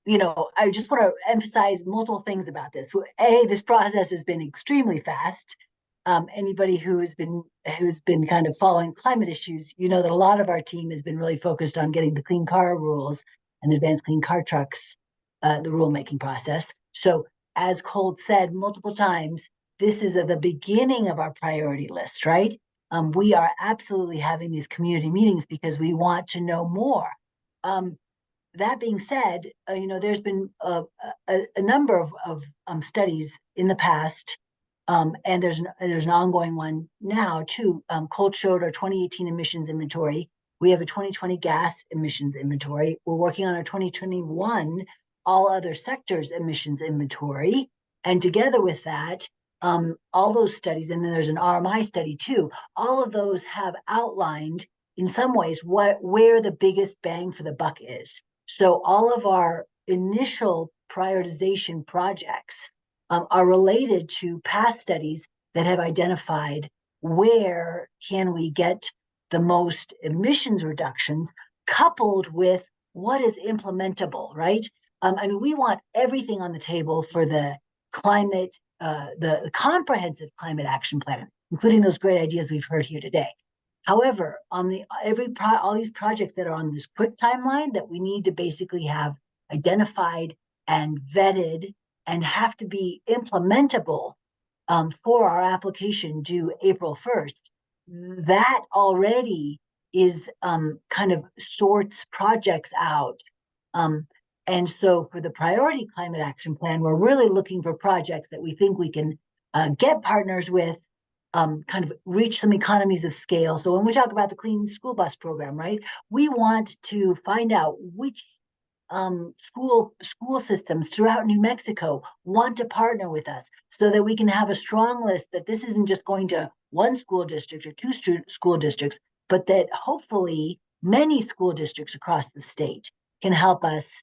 know, I just want to emphasize multiple things about this. A, this process has been extremely fast. Anybody who's been kind of following climate issues, you know that a lot of our team has been really focused on getting the clean car rules and the advanced clean car trucks, the rulemaking process. So as Colt said multiple times, this is at the beginning of our priority list, right? We are absolutely having these community meetings because we want to know more. That being said, you know, there's been a number of studies in the past, and there's an ongoing one now too. Colt showed our 2018 emissions inventory. We have a 2020 gas emissions inventory. We're working on our 2021 all other sectors emissions inventory, and together with that, all those studies, and then there's an RMI study too. All of those have outlined in some ways where the biggest bang for the buck is. So all of our initial prioritization projects are related to past studies that have identified where can we get the most emissions reductions, coupled with what is implementable, right? I mean, we want everything on the table for the climate, the comprehensive climate action plan, including those great ideas we've heard here today. However, on all these projects that are on this quick timeline that we need to basically have identified and vetted and have to be implementable for our application due April 1st, that already is kind of sorts projects out. And so for the priority climate action plan, we're really looking for projects that we think we can get partners with, kind of reach some economies of scale. So when we talk about the clean school bus program, right, we want to find out which school systems throughout New Mexico want to partner with us so that we can have a strong list that this isn't just going to one school district or two school districts, but that hopefully many school districts across the state can help us,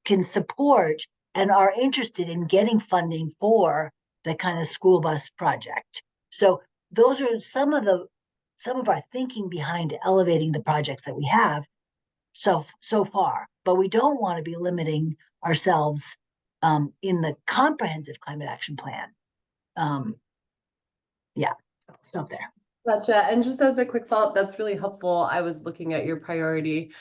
can support and are interested in getting funding for the kind of school bus project. So those are some of our thinking behind elevating the projects that we have so far, but we don't want to be limiting ourselves in the comprehensive climate action plan. Yeah, stop there. Gotcha. And just as a quick follow-up, that's really helpful. I was looking at your priority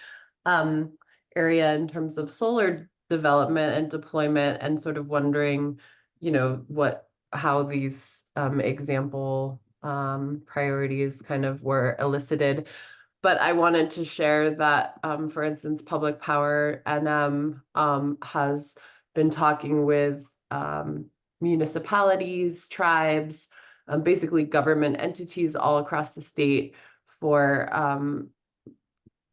area in terms of solar development and deployment, and sort of wondering, you know, how these example priorities kind of were elicited. but I wanted to share that, for instance, Public Power NM has been talking with municipalities, tribes, basically government entities all across the state for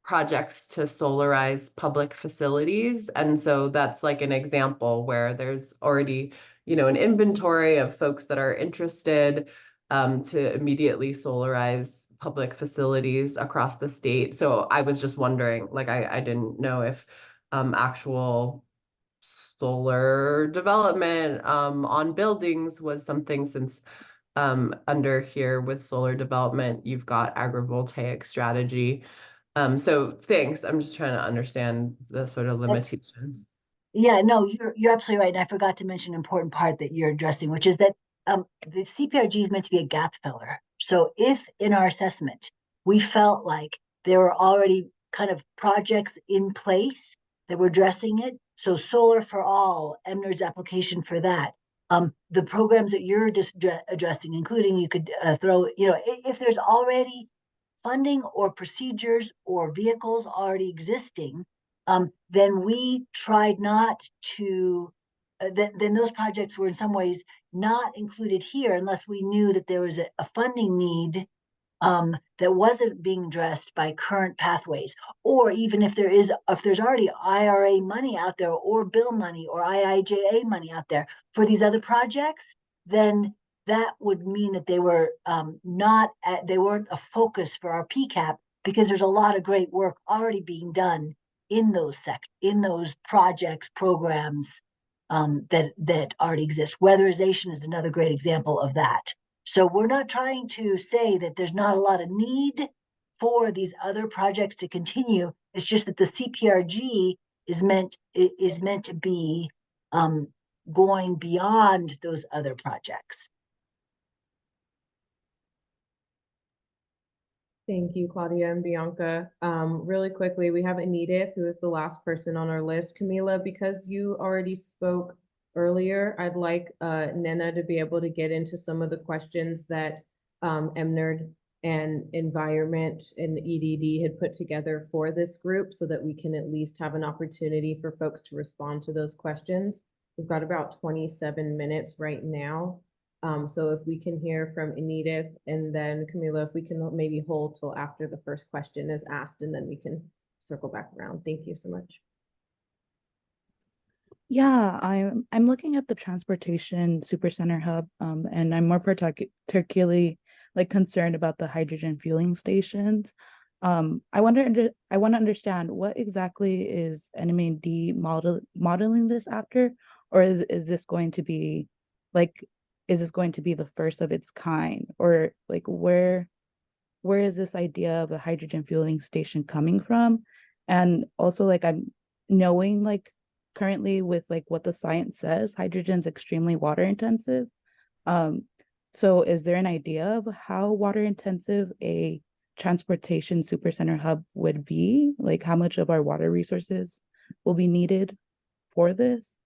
projects to solarize public facilities. And so that's like an example where there's already, an inventory of folks that are interested to immediately solarize public facilities across the state. So I was just wondering, like, I didn't know if actual solar development on buildings was something, since under here with solar development, you've got agrivoltaic strategy. So thanks. I'm just trying to understand the sort of limitations. Yeah, no, you're absolutely right. And I forgot to mention an important part that you're addressing, which is that the CPRG is meant to be a gap filler. So if in our assessment, we felt like there were already kind of projects in place that were addressing it, so Solar for All, MNERD's application for that, the programs that you're just addressing, including you could throw, if there's already funding or procedures or vehicles already existing, then we tried not to, then those projects were in some ways not included here unless we knew that there was a funding need that wasn't being addressed by current pathways, or even if there's already IRA money out there or bill money or IIJA money out there for these other projects, then that would mean that they were they weren't a focus for our PCAP, because there's a lot of great work already being done in those projects, programs that already exist. Weatherization is another great example of that. So we're not trying to say that there's not a lot of need for these other projects to continue. It's just that the CPRG is meant to be going beyond those other projects. Thank you, Claudia and Bianca. Really quickly, we have Anita, who is the last person on our list. Camila, because you already spoke earlier, I'd like Nena to be able to get into some of the questions that MNERD and Environment and EDD had put together for this group, so that we can at least have an opportunity for folks to respond to those questions. We've got about 27 minutes right now. So if we can hear from Anita, and then Camila, if we can maybe hold till after the first question is asked, and then we can circle back around. Thank you so much. Yeah, I'm looking at the Transportation Supercenter Hub, and I'm more particularly concerned about the hydrogen fueling stations. I want to understand, what exactly is NMAD modeling this after, or is this going to be the first of its kind, or where is this idea of a hydrogen fueling station coming from? And also, I'm knowing currently with what the science says, hydrogen is extremely water intensive. So is there an idea of how water intensive a transportation supercenter hub would be? How much of our water resources will be needed for this?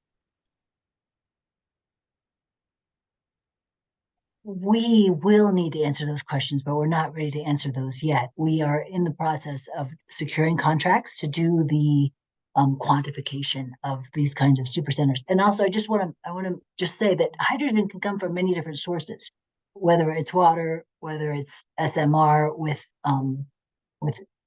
We will need to answer those questions, but we're not ready to answer those yet. We are in the process of securing contracts to do the quantification of these kinds of supercenters. And also, I want to just say that hydrogen can come from many different sources, whether it's water, whether it's SMR with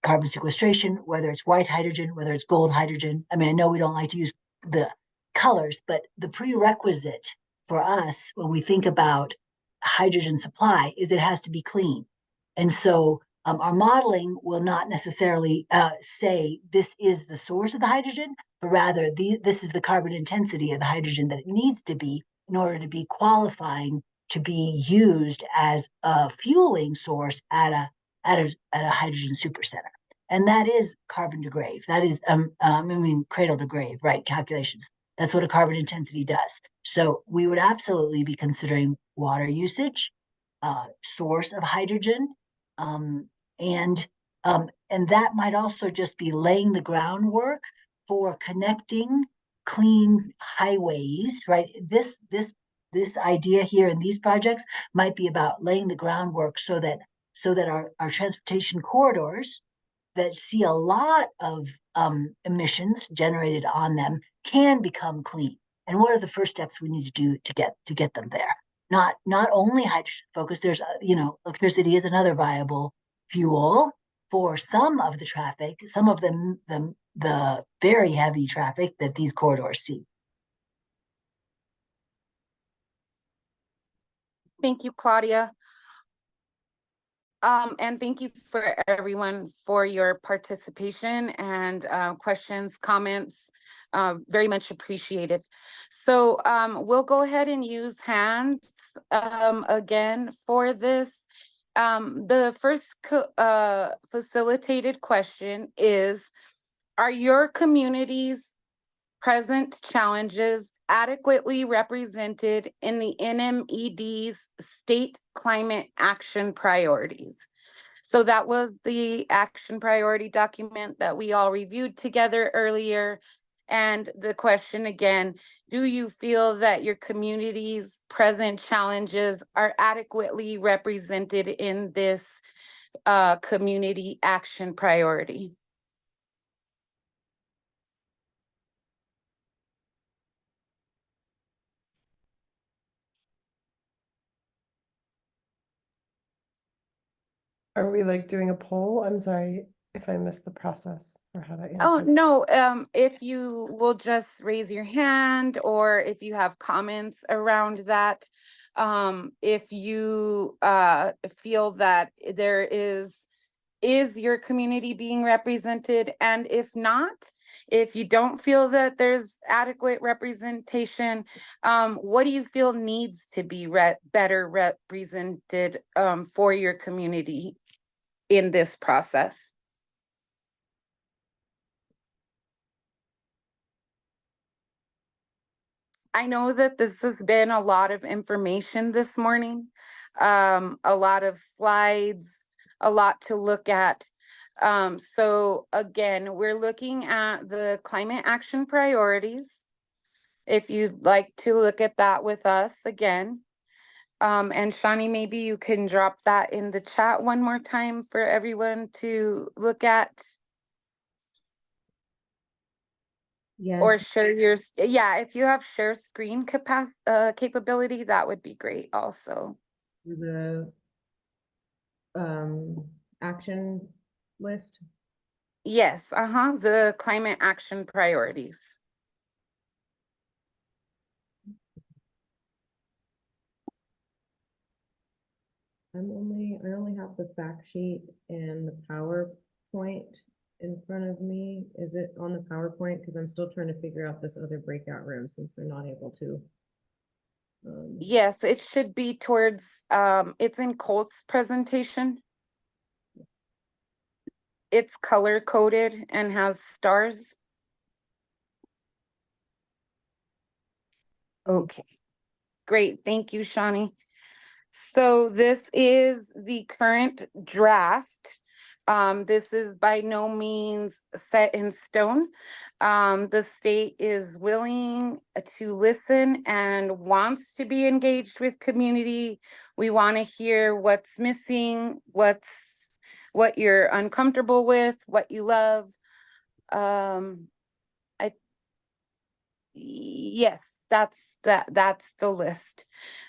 carbon sequestration, whether it's white hydrogen, whether it's gold hydrogen. I mean, I know we don't like to use the colors, but the prerequisite for us when we think about hydrogen supply is it has to be clean. And so our modeling will not necessarily say this is the source of the hydrogen, but rather this is the carbon intensity of the hydrogen that it needs to be in order to be qualifying to be used as a fueling source at a hydrogen supercenter. And that is carbon to grave. That is, cradle to grave, right? Calculations. That's what a carbon intensity does. So we would absolutely be considering water usage, source of hydrogen, and that might also just be laying the groundwork for connecting clean highways, right? This idea here in these projects might be about laying the groundwork so that our transportation corridors that see a lot of emissions generated on them can become clean? And what are the first steps we need to do to get them there? Not only hydrogen focused. There's electricity is another viable fuel for some of the traffic, some of the very heavy traffic that these corridors see. Thank you, Claudia. And thank you for everyone for your participation and questions, comments, very much appreciated. So we'll go ahead and use hands again for this. The first facilitated question is, are your community's present challenges adequately represented in the NMED's state climate action priorities? So that was the action priority document that we all reviewed together earlier. And the question again, do you feel that your community's present challenges are adequately represented in this community action priority? Are we like doing a poll? I'm sorry if I missed the process or how to answer. Oh, no, if you will just raise your hand, or if you have comments around that, if you feel that there is your community being represented, and if not, if you don't feel that there's adequate representation, what do you feel needs to be better represented for your community in this process? I know that this has been a lot of information this morning, a lot of slides, a lot to look at. So again, we're looking at the climate action priorities. If you'd like to look at that with us again. And Shani, maybe you can drop that in the chat one more time for everyone to look at. Yes. Or share your, yeah, if you have share screen capability, that would be great also. The action list. Yes, the climate action priorities. I only have the fact sheet and the PowerPoint in front of me. Is it on the PowerPoint? Because I'm still trying to figure out this other breakout room since they're not able to. Yes, it should be towards, it's in Colt's presentation. It's color coded and has stars. Okay, great. Thank you, Shani. So this is the current draft. This is by no means set in stone. The state is willing to listen and wants to be engaged with community. We want to hear what's missing, what you're uncomfortable with, what you love. Yes, that's the list.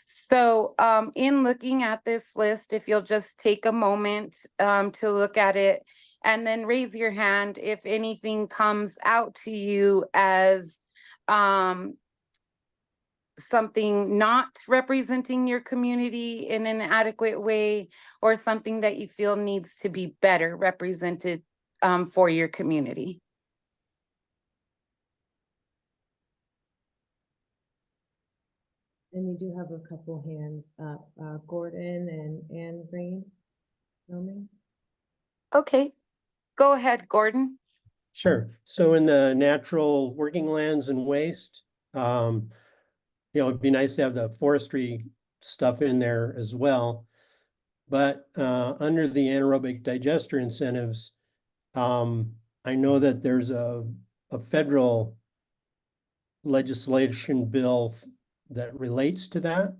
So in looking at this list, if you'll just take a moment to look at it, and then raise your hand if anything comes out to you as something not representing your community in an adequate way, or something that you feel needs to be better represented for your community. And you do have a couple hands up, Gordon and Anne Green. Okay, go ahead, Gordon. Sure. So in the natural working lands and waste, it'd be nice to have the forestry stuff in there as well. But under the anaerobic digester incentives, I know that there's a federal legislation bill that relates to that,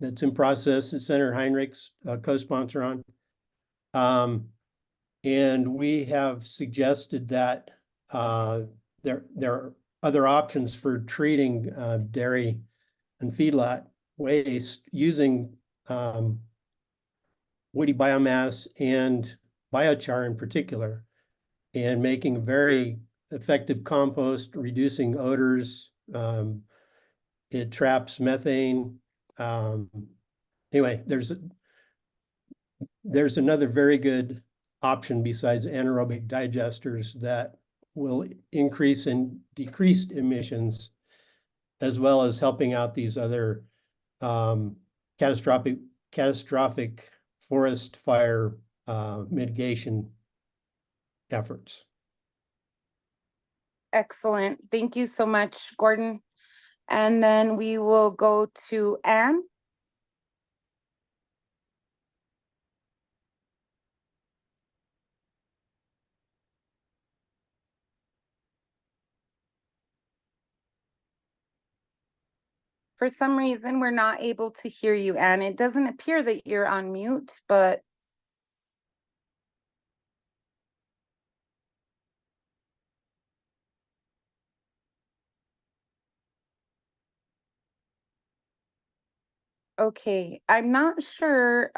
that's in process, that Senator Heinrich's co-sponsor on. And we have suggested that there are other options for treating dairy and feedlot waste using woody biomass and biochar in particular, and making a very effective compost, reducing odors. It traps methane. Anyway, there's another very good option besides anaerobic digesters that will increase and decrease emissions, as well as helping out these other catastrophic forest fire mitigation efforts. Excellent. Thank you so much, Gordon. And then we will go to Anne. For some reason, we're not able to hear you, Anne. It doesn't appear that you're on mute, but okay. I'm not sure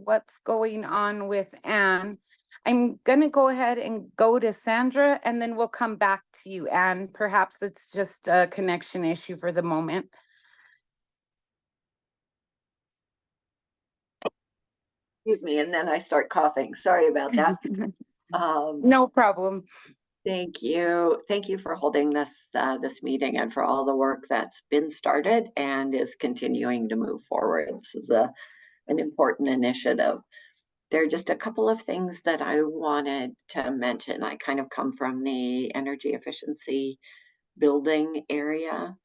what's going on with Anne. I'm gonna go ahead and go to Sandra, and then we'll come back to you, Anne. Perhaps it's just a connection issue for the moment. Excuse me, and then I start coughing. Sorry about that. No problem. Thank you. Thank you for holding this this meeting and for all the work that's been started and is continuing to move forward. This is an important initiative. There are just a couple of things that I wanted to mention. I kind of come from the energy efficiency building area.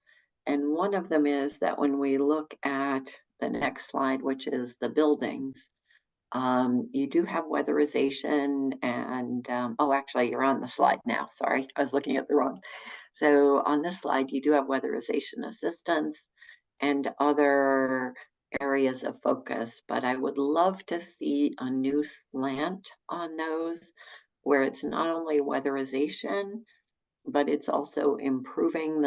And one of them is that when we look at the next slide, which is the buildings, you do have weatherization and, oh, actually you're on the slide now. Sorry, I was looking at the wrong. So on this slide, you do have weatherization assistance and other areas of focus, but I would love to see a new slant on those where it's not only weatherization, but it's also improving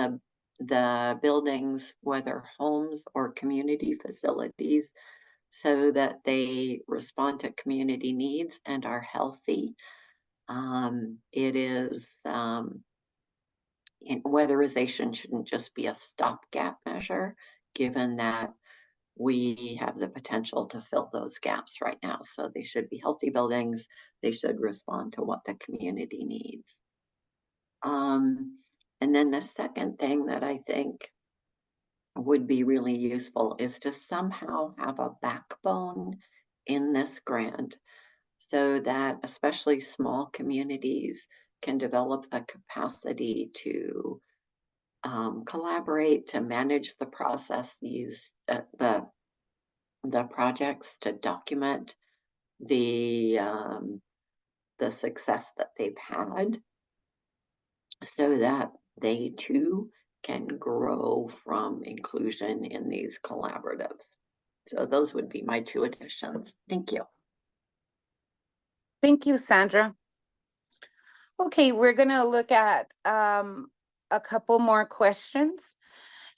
the buildings, whether homes or community facilities, so that they respond to community needs and are healthy. It is, weatherization shouldn't just be a stopgap measure, given that we have the potential to fill those gaps right now. So they should be healthy buildings. They should respond to what the community needs. And then the second thing that I think would be really useful is to somehow have a backbone in this grant so that especially small communities can develop the capacity to collaborate, to manage the process, use the projects, to document the success that they've had, so that they too can grow from inclusion in these collaboratives. So those would be my two additions. Thank you. Thank you, Sandra. Okay, we're gonna look at a couple more questions.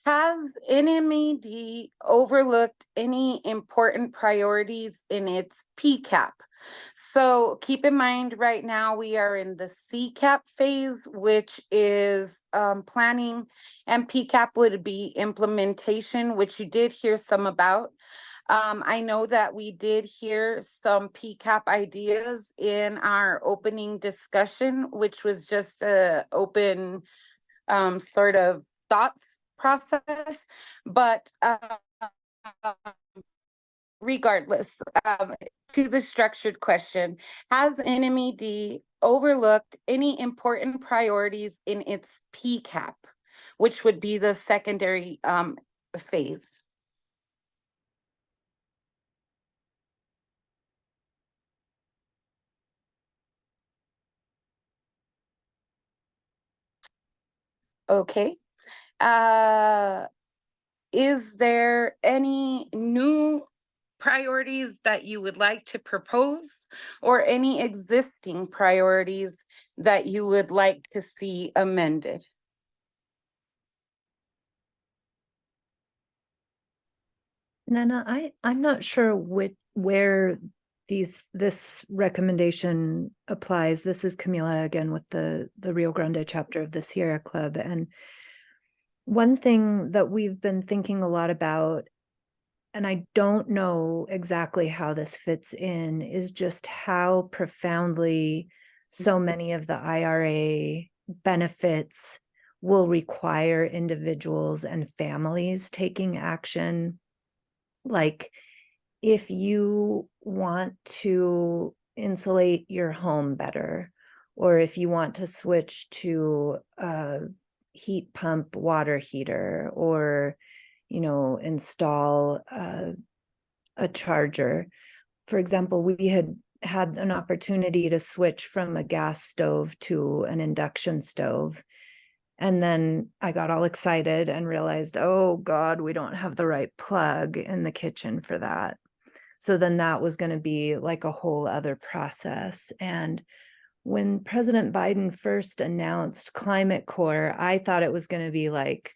Has NMED overlooked any important priorities in its PCAP? So keep in mind right now we are in the CCAP phase, which is planning, and PCAP would be implementation, which you did hear some about. I know that we did hear some PCAP ideas in our opening discussion, which was just a open sort of thoughts process, but regardless, to the structured question, has NMED overlooked any important priorities in its PCAP, which would be the secondary phase? Okay. Is there any new priorities that you would like to propose, or any existing priorities that you would like to see amended? Nana, I'm not sure where this recommendation applies. This is Camila again with the Rio Grande chapter of the Sierra Club. And one thing that we've been thinking a lot about, and I don't know exactly how this fits in, is just how profoundly so many of the IRA benefits will require individuals and families taking action. Like, if you want to insulate your home better, or if you want to switch to a heat pump water heater, or, install a charger. For example, we had an opportunity to switch from a gas stove to an induction stove. And then I got all excited and realized, oh God, we don't have the right plug in the kitchen for that. So then that was going to be like a whole other process. And when President Biden first announced Climate Corps, I thought it was going to be like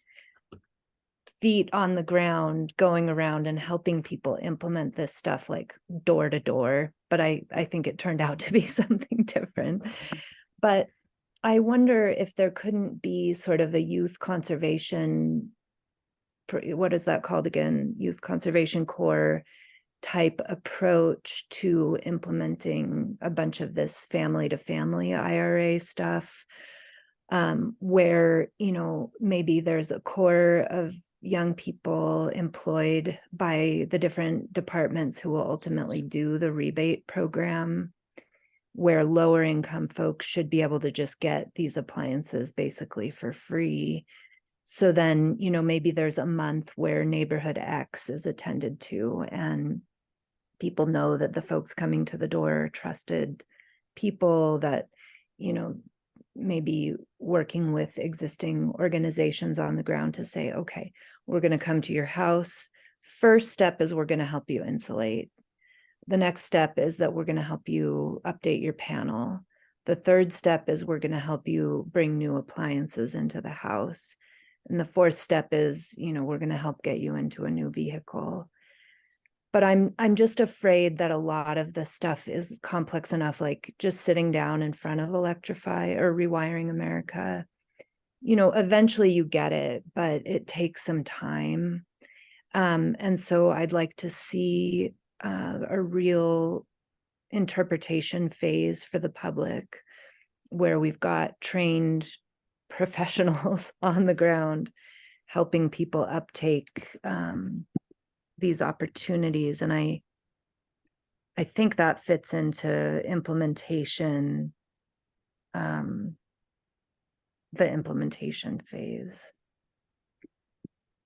feet on the ground going around and helping people implement this stuff like door to door. But I think it turned out to be something different. But I wonder if there couldn't be sort of a youth conservation, what is that called again? Youth Conservation Corps type approach to implementing a bunch of this family to family IRA stuff, where, maybe there's a core of young people employed by the different departments who will ultimately do the rebate program, where lower income folks should be able to just get these appliances basically for free. So then, maybe there's a month where neighborhood X is attended to, and people know that the folks coming to the door are trusted people that, maybe working with existing organizations on the ground to say, okay, we're going to come to your house. First step is we're going to help you insulate. The next step is that we're going to help you update your panel. The third step is we're going to help you bring new appliances into the house. And the fourth step is, we're going to help get you into a new vehicle. But I'm just afraid that a lot of the stuff is complex enough, like just sitting down in front of Electrify or Rewiring America. Eventually you get it, but it takes some time. And so I'd like to see a real interpretation phase for the public, where we've got trained professionals on the ground helping people uptake these opportunities. And I think that fits into implementation, the implementation phase.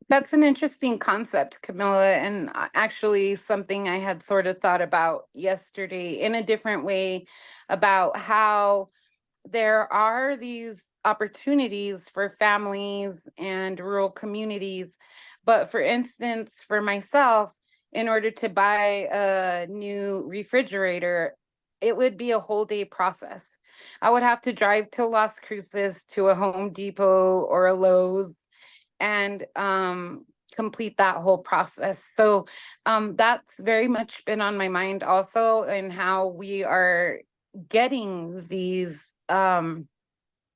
That's an interesting concept, Camilla, and actually something I had sort of thought about yesterday in a different way, about how there are these opportunities for families and rural communities. But for instance, for myself, in order to buy a new refrigerator, it would be a whole day process. I would have to drive to Las Cruces, to a Home Depot or a Lowe's, and complete that whole process. So that's very much been on my mind also, and how we are getting these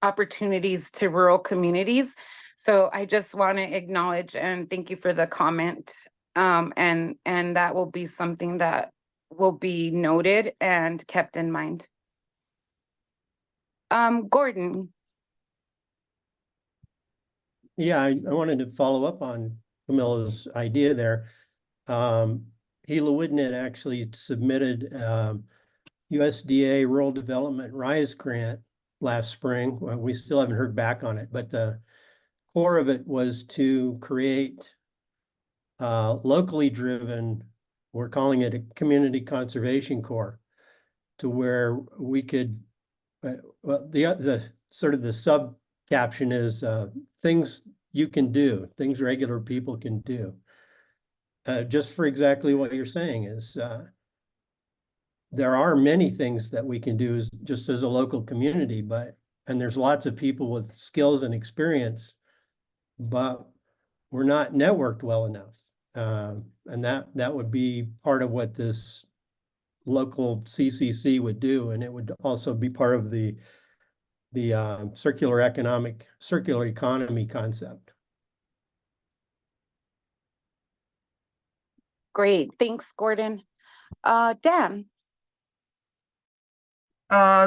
opportunities to rural communities. So I just want to acknowledge and thank you for the comment. And that will be something that will be noted and kept in mind. Gordon. Yeah, I wanted to follow up on Camilla's idea there. Gila Woodnet actually submitted USDA Rural Development RISE grant last spring. Well, we still haven't heard back on it, but the core of it was to create locally driven, we're calling it a community conservation corps, to where we could, well, the sort of the sub caption is things you can do, things regular people can do. just for exactly what you're saying is, there are many things that we can do just as a local community, and there's lots of people with skills and experience, but we're not networked well enough. And that would be part of what this local CCC would do. And it would also be part of the circular economy concept. Great, thanks, Gordon. Dan.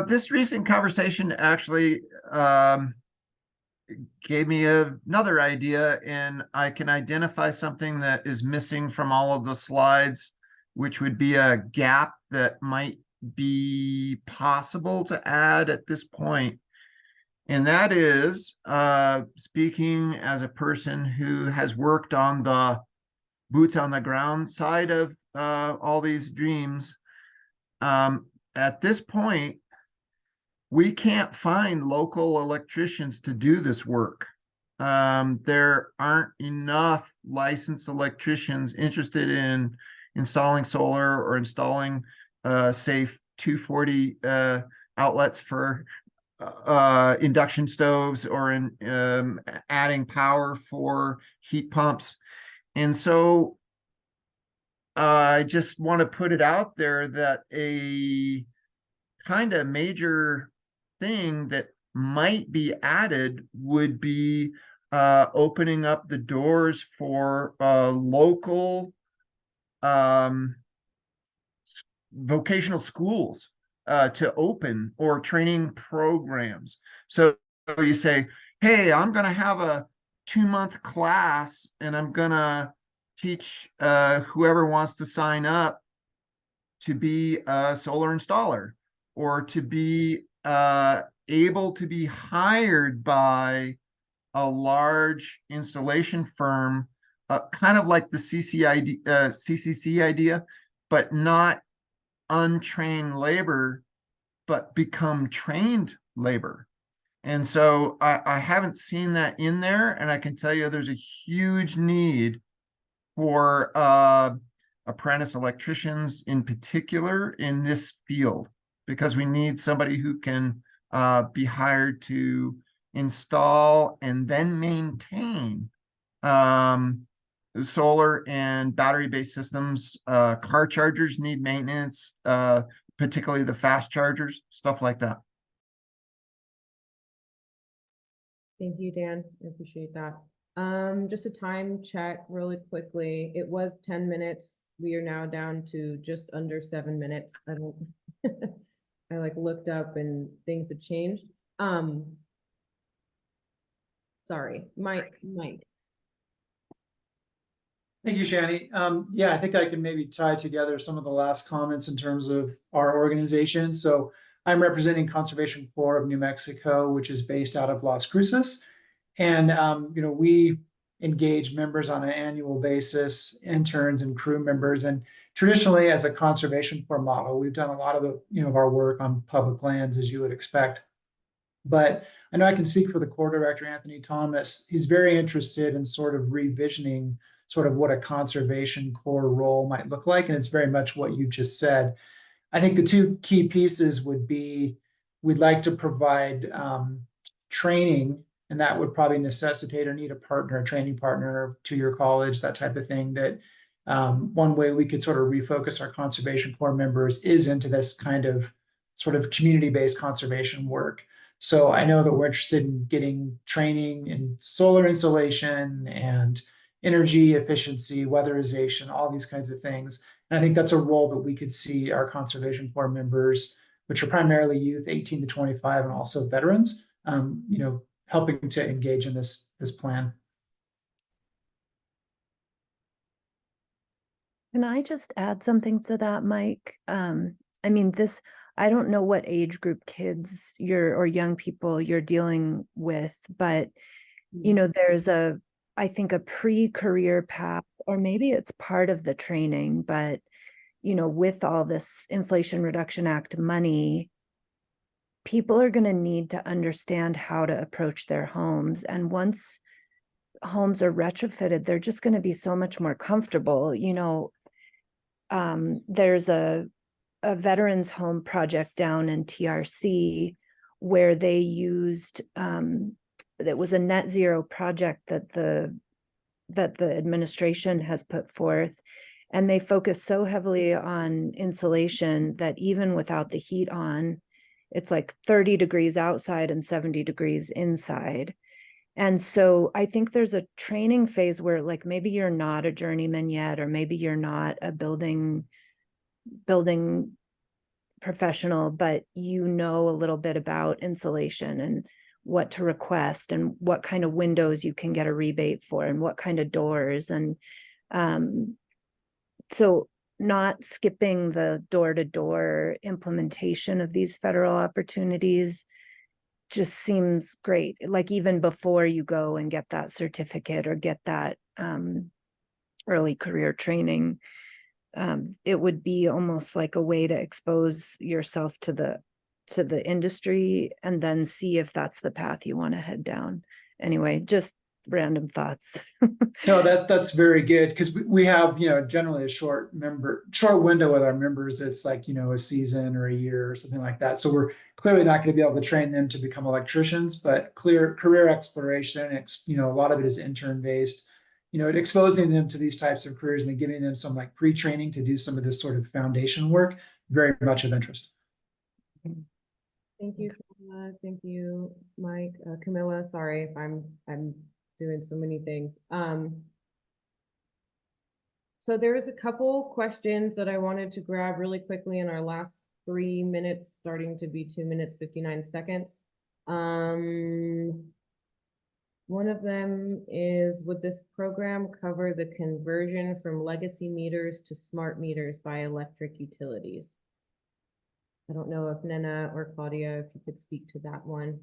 This recent conversation actually gave me another idea, and I can identify something that is missing from all of the slides, which would be a gap that might be possible to add at this point. And that is, speaking as a person who has worked on the boots on the ground side of all these dreams, at this point, we can't find local electricians to do this work. There aren't enough licensed electricians interested in installing solar or installing safe 240 outlets for induction stoves, or in adding power for heat pumps. And so I just want to put it out there that a kind of major thing that might be added would be opening up the doors for local vocational schools to open, or training programs. So you say, hey, I'm going to have a 2-month class and I'm going to teach whoever wants to sign up to be a solar installer, or to be able to be hired by a large installation firm, kind of like the CCC idea, but not untrained labor, but become trained labor. And so I haven't seen that in there, and I can tell you there's a huge need for apprentice electricians in particular in this field, because we need somebody who can be hired to install and then maintain solar and battery-based systems. Car chargers need maintenance, particularly the fast chargers, stuff like that. Thank you, Dan. I appreciate that. Just a time check really quickly. It was 10 minutes. We are now down to just under 7 minutes. I don't I like looked up and things had changed. Sorry, Mike. Thank you, Shani. Yeah, I think I can maybe tie together some of the last comments in terms of our organization. So I'm representing Conservation Corps of New Mexico, which is based out of Las Cruces. And, we engage members on an annual basis, interns and crew members. And traditionally, as a Conservation Corps model, we've done a lot of our work on public lands, as you would expect. But I know I can speak for the Corps Director, Anthony Thomas. He's very interested in sort of revisioning sort of what a Conservation Corps role might look like. And it's very much what you just said. I think the two key pieces would be, we'd like to provide training, and that would probably necessitate or need a partner, a training partner to your college, that type of thing. That one way we could sort of refocus our Conservation Corps members is into this kind of sort of community-based conservation work. So I know that we're interested in getting training in solar installation and energy efficiency, weatherization, all these kinds of things. And I think that's a role that we could see our Conservation Corps members, which are primarily youth 18 to 25 and also veterans, helping to engage in this plan. Can I just add something to that, Mike? I don't know what age group kids or young people you're dealing with, but there's I think a pre-career path, or maybe it's part of the training, but with all this Inflation Reduction Act money, people are going to need to understand how to approach their homes. And once homes are retrofitted, they're just going to be so much more comfortable. You know, there's a veterans home project down in TRC where they used that was a net zero project that the administration has put forth, and they focus so heavily on insulation that even without the heat on, it's like 30 degrees outside and 70 degrees inside. And so I think there's a training phase where, like, maybe you're not a journeyman yet, or maybe you're not a building professional, but you know a little bit about insulation and what to request and what kind of windows you can get a rebate for and what kind of doors. And so not skipping the door-to-door implementation of these federal opportunities just seems great. Like, even before you go and get that certificate or get that early career training, it would be almost like a way to expose yourself to the industry and then see if that's the path you want to head down. Anyway, just random thoughts. No, that's very good, because we have, generally a short window with our members. It's like, a season or a year or something like that. So we're clearly not going to be able to train them to become electricians, but clear career exploration, a lot of it is intern based, exposing them to these types of careers and then giving them some like pre-training to do some of this sort of foundation work, very much of interest. Thank you, Camilla. Thank you, Mike. Camilla, sorry if I'm doing so many things. So there was a couple questions that I wanted to grab really quickly in our last 3 minutes, starting to be 2 minutes, 59 seconds. One of them is, would this program cover the conversion from legacy meters to smart meters by electric utilities? I don't know if Nena or Claudia, if you could speak to that one.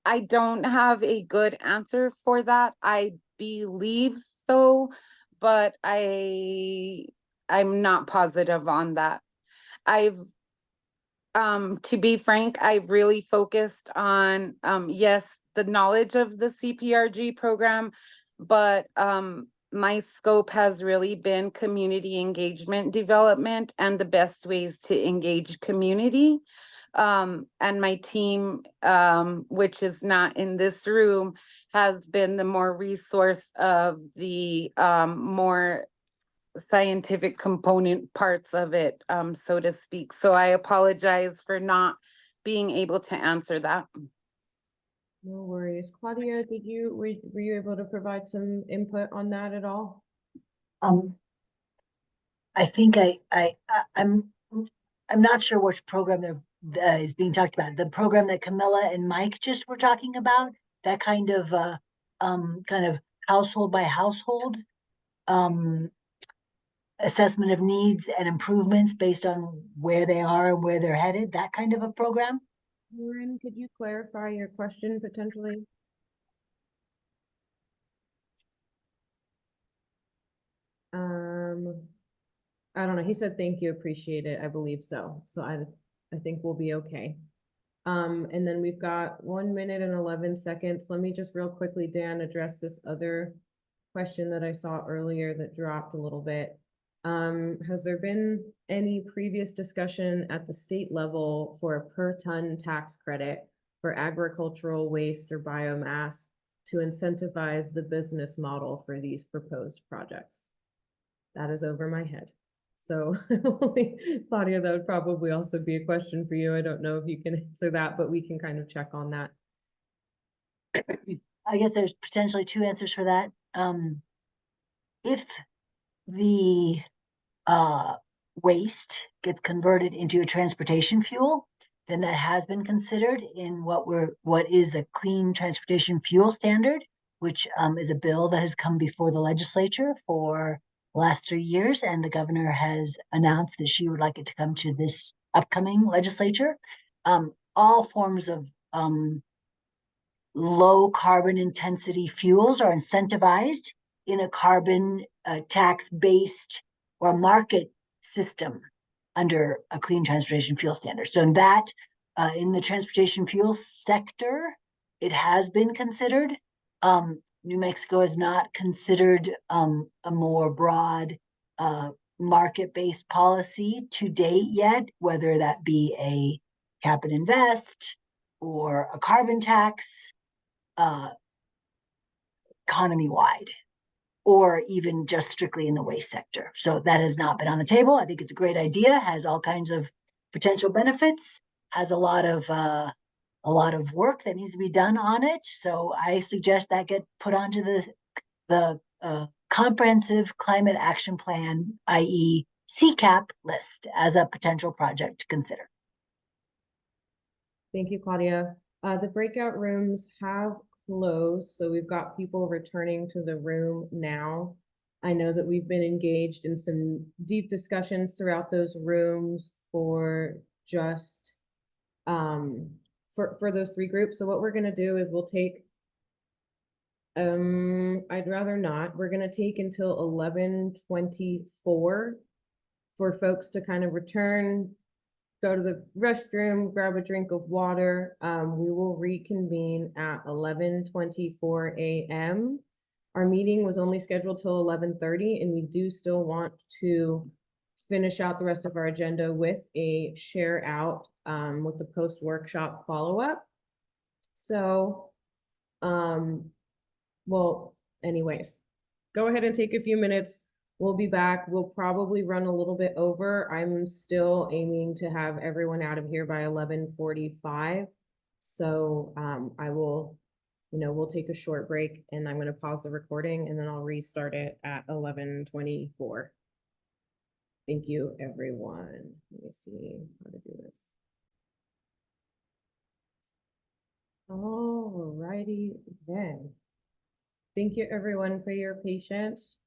I don't have a good answer for that. I believe so, but I'm not positive on that. To be frank, I've really focused on, yes, the knowledge of the CPRG program, but my scope has really been community engagement development and the best ways to engage community. And my team, which is not in this room, has been the more resource of the more scientific component parts of it, so to speak. So I apologize for not being able to answer that. No worries. Claudia, were you able to provide some input on that at all? I think I'm not sure which program there is being talked about. The program that Camilla and Mike just were talking about, that kind of household by household assessment of needs and improvements based on where they are and where they're headed, that kind of a program. Lauren, could you clarify your question potentially? I don't know. He said, thank you, appreciate it. I believe so. So I think we'll be okay. And then we've got 1 minute and 11 seconds. Let me just real quickly, Dan, address this other question that I saw earlier that dropped a little bit. Has there been any previous discussion at the state level for a per ton tax credit for agricultural waste or biomass to incentivize the business model for these proposed projects? That is over my head. So Claudia, that would probably also be a question for you. I don't know if you can answer that, but we can kind of check on that. I guess there's potentially two answers for that. If the waste gets converted into a transportation fuel, then that has been considered in what is the Clean Transportation Fuel Standard, which is a bill that has come before the legislature for the last 3 years, and the governor has announced that she would like it to come to this upcoming legislature. All forms of low carbon intensity fuels are incentivized in a carbon tax based or market system under a Clean Transportation Fuel Standard. So in that, in the transportation fuel sector, it has been considered. New Mexico has not considered a more broad market-based policy to date yet, whether that be a cap and invest or a carbon tax economy-wide, or even just strictly in the waste sector. So that has not been on the table. I think it's a great idea, has all kinds of potential benefits, has a lot of work that needs to be done on it. So I suggest that get put onto the comprehensive climate action plan, i.e. CCAP list as a potential project to consider. Thank you, Claudia. The breakout rooms have closed, so we've got people returning to the room now. I know that we've been engaged in some deep discussions throughout those rooms for just for those three groups. So what we're going to do is we'll take I'd rather not. We're going to take until 11:24 for folks to kind of return, go to the restroom, grab a drink of water. We will reconvene at 11:24 a.m. Our meeting was only scheduled till 11:30, and we do still want to finish out the rest of our agenda with a share out with the post-workshop follow-up. So, well, anyways, go ahead and take a few minutes. We'll be back. We'll probably run a little bit over. I'm still aiming to have everyone out of here by 11:45. So I will, we'll take a short break, and I'm going to pause the recording, and then I'll restart it at 11:24. Thank you, everyone. Let me see how to do this. Alrighty then. Thank you, everyone, for your patience.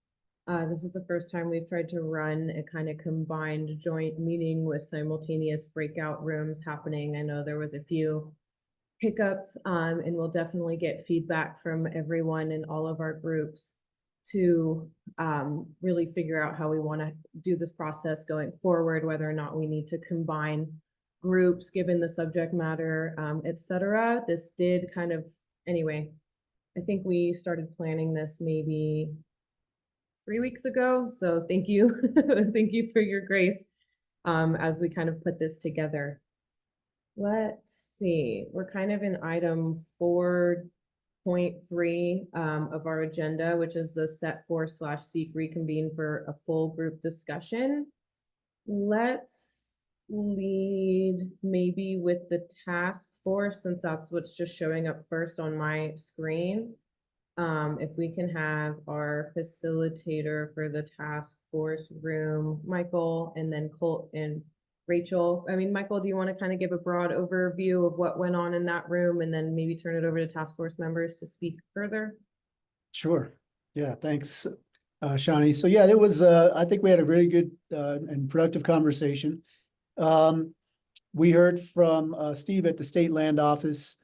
This is the first time we've tried to run a kind of combined joint meeting with simultaneous breakout rooms happening. I know there was a few hiccups, and we'll definitely get feedback from everyone in all of our groups to really figure out how we want to do this process going forward, whether or not we need to combine groups given the subject matter, etc. This did kind of, anyway, I think we started planning this maybe 3 weeks ago. So thank you. Thank you for your grace as we kind of put this together. Let's see, we're kind of in item 4.3 of our agenda, which is the SETF/SEAC reconvene for a full group discussion. Let's lead maybe with the task force, since that's what's just showing up first on my screen. If we can have our facilitator for the task force room, Michael, and then Colt and Rachel. I mean, Michael, do you want to kind of give a broad overview of what went on in that room, and then maybe turn it over to task force members to speak further? Sure. Yeah, thanks, Shawnee. So yeah, there was, I think we had a really good and productive conversation. We heard from Steve at the State Land Office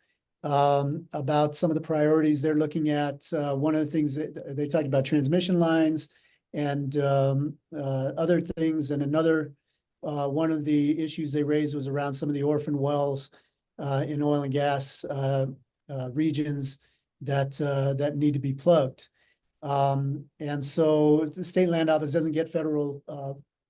about some of the priorities they're looking at. One of the things that they talked about transmission lines and other things. And another one of the issues they raised was around some of the orphan wells in oil and gas regions that need to be plugged. And so the State Land Office doesn't get federal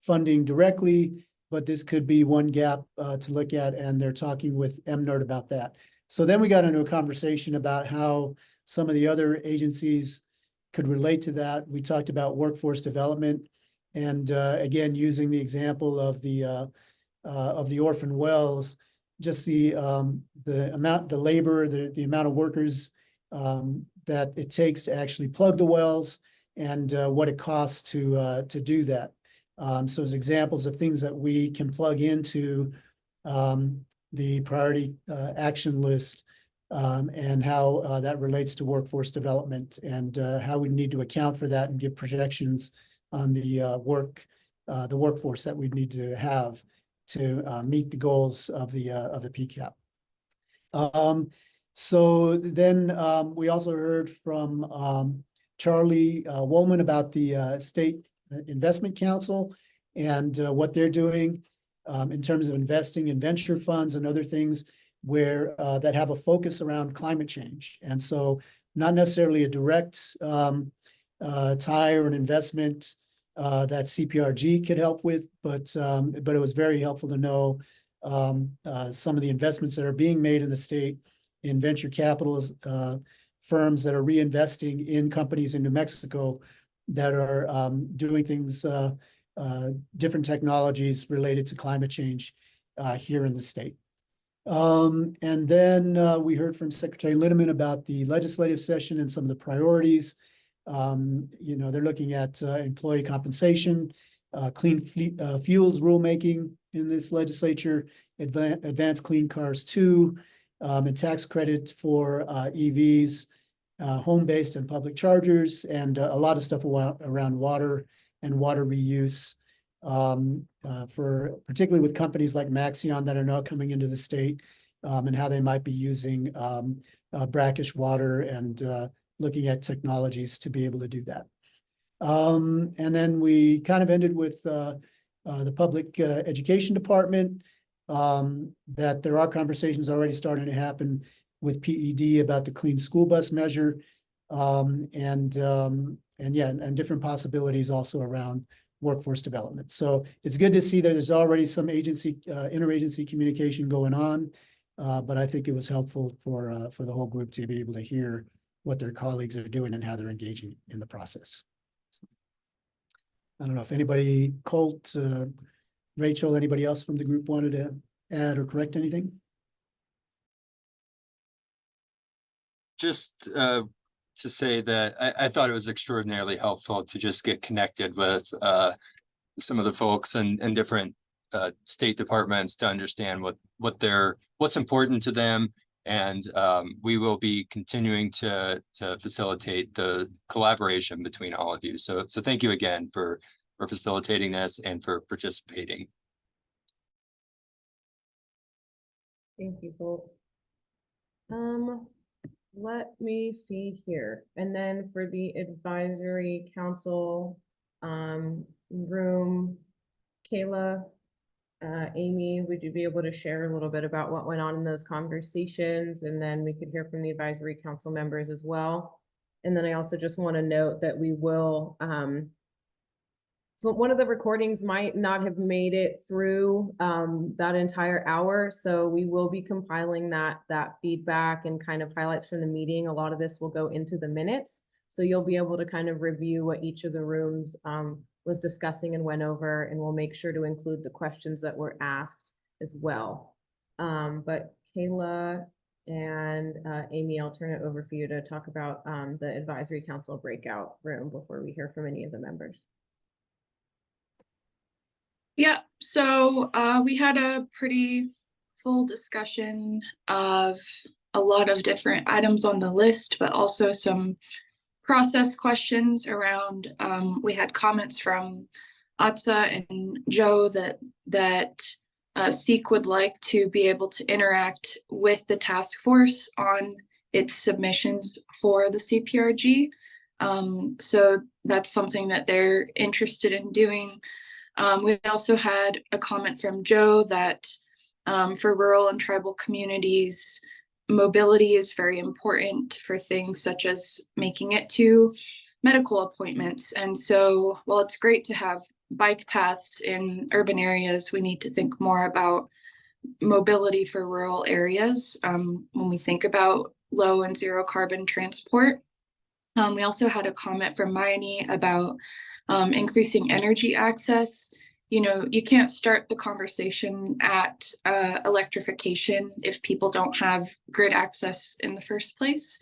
funding directly, but this could be one gap to look at, and they're talking with MNERD about that. So then we got into a conversation about how some of the other agencies could relate to that. We talked about workforce development, and again, using the example of the orphan wells, just the amount, the labor, the amount of workers that it takes to actually plug the wells, and what it costs to do that. So as examples of things that we can plug into the priority action list, and how that relates to workforce development, and how we need to account for that and give projections on the workforce that we need to have to meet the goals of the PCAP. So then we also heard from Charlie Woolman about the State Investment Council and what they're doing. in terms of investing in venture funds and other things where that have a focus around climate change. And so not necessarily a direct tie or an investment that CPRG could help with, but it was very helpful to know some of the investments that are being made in the state in venture capital firms that are reinvesting in companies in New Mexico that are doing things, different technologies related to climate change here in the state. And then we heard from Secretary Linneman about the legislative session and some of the priorities. You know, they're looking at employee compensation, clean fuels rulemaking in this legislature, advanced clean cars 2, and tax credit for EVs, home-based and public chargers, and a lot of stuff around water and water reuse, for particularly with companies like Maxion that are now coming into the state, and how they might be using brackish water and looking at technologies to be able to do that. And then we kind of ended with the public education department, that there are conversations already starting to happen with PED about the clean school bus measure, and different possibilities also around workforce development. So it's good to see that there's already some interagency communication going on, but I think it was helpful for the whole group to be able to hear what their colleagues are doing and how they're engaging in the process. I don't know if anybody, Colt, Rachel, anybody else from the group wanted to add or correct anything? Just to say that I thought it was extraordinarily helpful to just get connected with some of the folks and different state departments to understand what's important to them. And we will be continuing to facilitate the collaboration between all of you. So thank you again for facilitating this and for participating. Thank you, Colt. Let me see here. And then for the advisory council room, Kayla, Amy, would you be able to share a little bit about what went on in those conversations? And then we could hear from the advisory council members as well. And then I also just want to note that we will, so one of the recordings might not have made it through that entire hour. So we will be compiling that feedback and kind of highlights from the meeting. A lot of this will go into the minutes. So you'll be able to kind of review what each of the rooms was discussing and went over, and we'll make sure to include the questions that were asked as well. But Kayla and Amy, I'll turn it over for you to talk about the advisory council breakout room before we hear from any of the members. Yeah, so we had a pretty full discussion of a lot of different items on the list, but also some process questions around, we had comments from Atsa and Joe that SEAC would like to be able to interact with the task force on its submissions for the CPRG. So that's something that they're interested in doing. We also had a comment from Joe that for rural and tribal communities, mobility is very important for things such as making it to medical appointments. And so while it's great to have bike paths in urban areas, we need to think more about mobility for rural areas when we think about low and zero carbon transport. We also had a comment from Mayani about increasing energy access. You know, you can't start the conversation at electrification if people don't have grid access in the first place.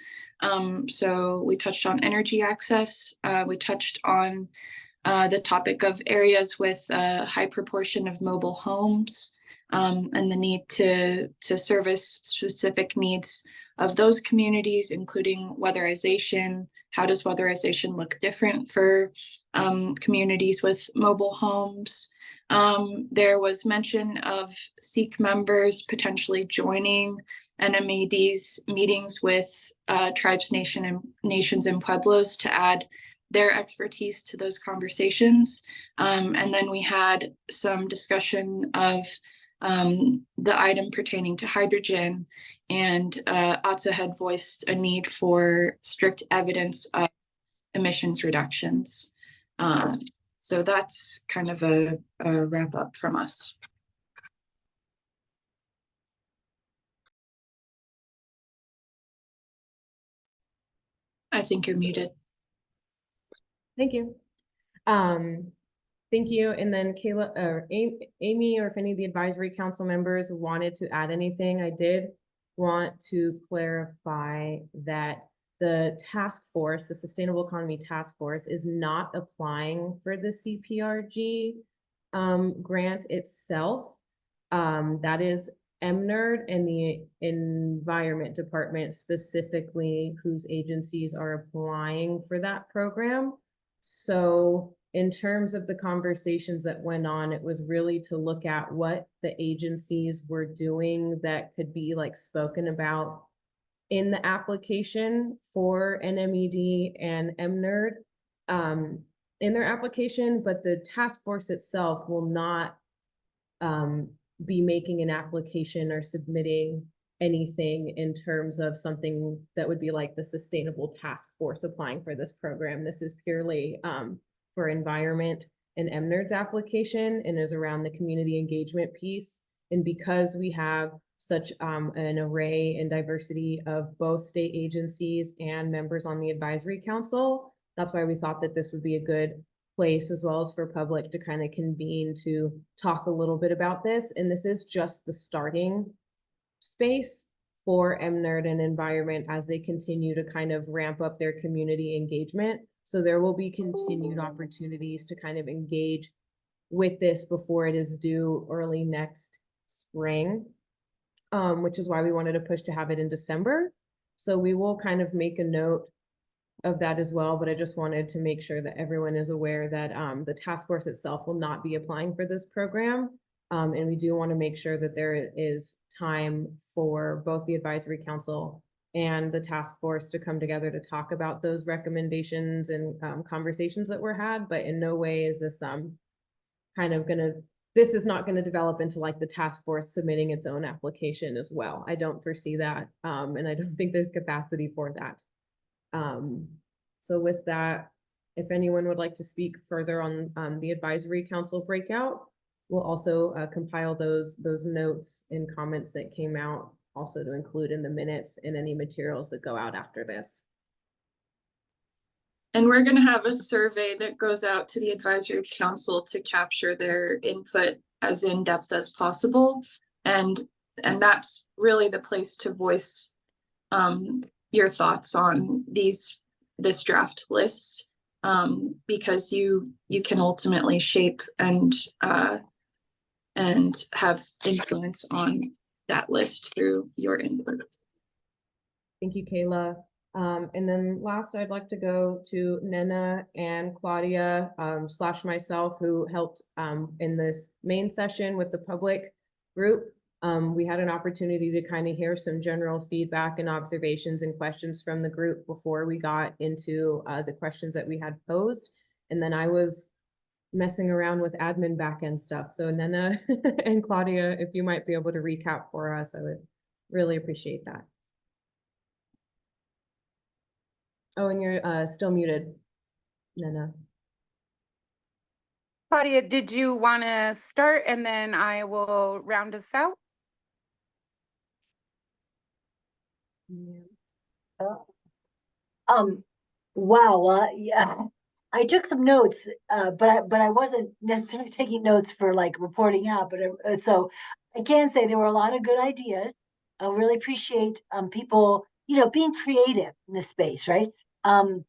So we touched on energy access. We touched on the topic of areas with a high proportion of mobile homes and the need to service specific needs of those communities, including weatherization. How does weatherization look different for communities with mobile homes? There was mention of SEAC members potentially joining NMAD's meetings with tribes, nations, and pueblos to add their expertise to those conversations. And then we had some discussion of the item pertaining to hydrogen, and ATSA had voiced a need for strict evidence of emissions reductions. So that's kind of a wrap up from us. I think you're muted. Thank you. Thank you. And then Kayla or Amy, or if any of the advisory council members wanted to add anything, I did want to clarify that the task force, the Sustainable Economy Task Force, is not applying for the CPRG grant itself. That is MNERD and the Environment Department specifically, whose agencies are applying for that program. So in terms of the conversations that went on, it was really to look at what the agencies were doing that could be like spoken about in the application for NMED and MNERD in their application, but the task force itself will not be making an application or submitting anything in terms of something that would be like the Sustainable Task Force applying for this program. This is purely for environment and MNERD's application, and is around the community engagement piece. And because we have such an array and diversity of both state agencies and members on the advisory council, that's why we thought that this would be a good place, as well as for public, to kind of convene to talk a little bit about this. And this is just the starting space for MNERD and environment as they continue to kind of ramp up their community engagement. So there will be continued opportunities to kind of engage with this before it is due early next spring, which is why we wanted to push to have it in December. So we will kind of make a note of that as well, but I just wanted to make sure that everyone is aware that the task force itself will not be applying for this program. And we do want to make sure that there is time for both the advisory council and the task force to come together to talk about those recommendations and conversations that were had. But in no way is this this is not going to develop into like the task force submitting its own application as well. I don't foresee that, and I don't think there's capacity for that. So with that, if anyone would like to speak further on the advisory council breakout, we'll also compile those notes and comments that came out also to include in the minutes and any materials that go out after this. And we're going to have a survey that goes out to the advisory council to capture their input as in depth as possible. And that's really the place to voice your thoughts on this draft list, because you can ultimately shape and have influence on that list through your input. Thank you, Kayla. And then last, I'd like to go to Nena and Claudia / myself, who helped in this main session with the public group. We had an opportunity to kind of hear some general feedback and observations and questions from the group before we got into the questions that we had posed. And then I was messing around with admin backend stuff. So Nena and Claudia, if you might be able to recap for us, I would really appreciate that. Oh, and you're still muted, Nena. Claudia, did you want to start and then I will round us out? Wow. Yeah, I took some notes, but I wasn't necessarily taking notes for like reporting out. But so I can say there were a lot of good ideas. I really appreciate people, being creative in this space, right? So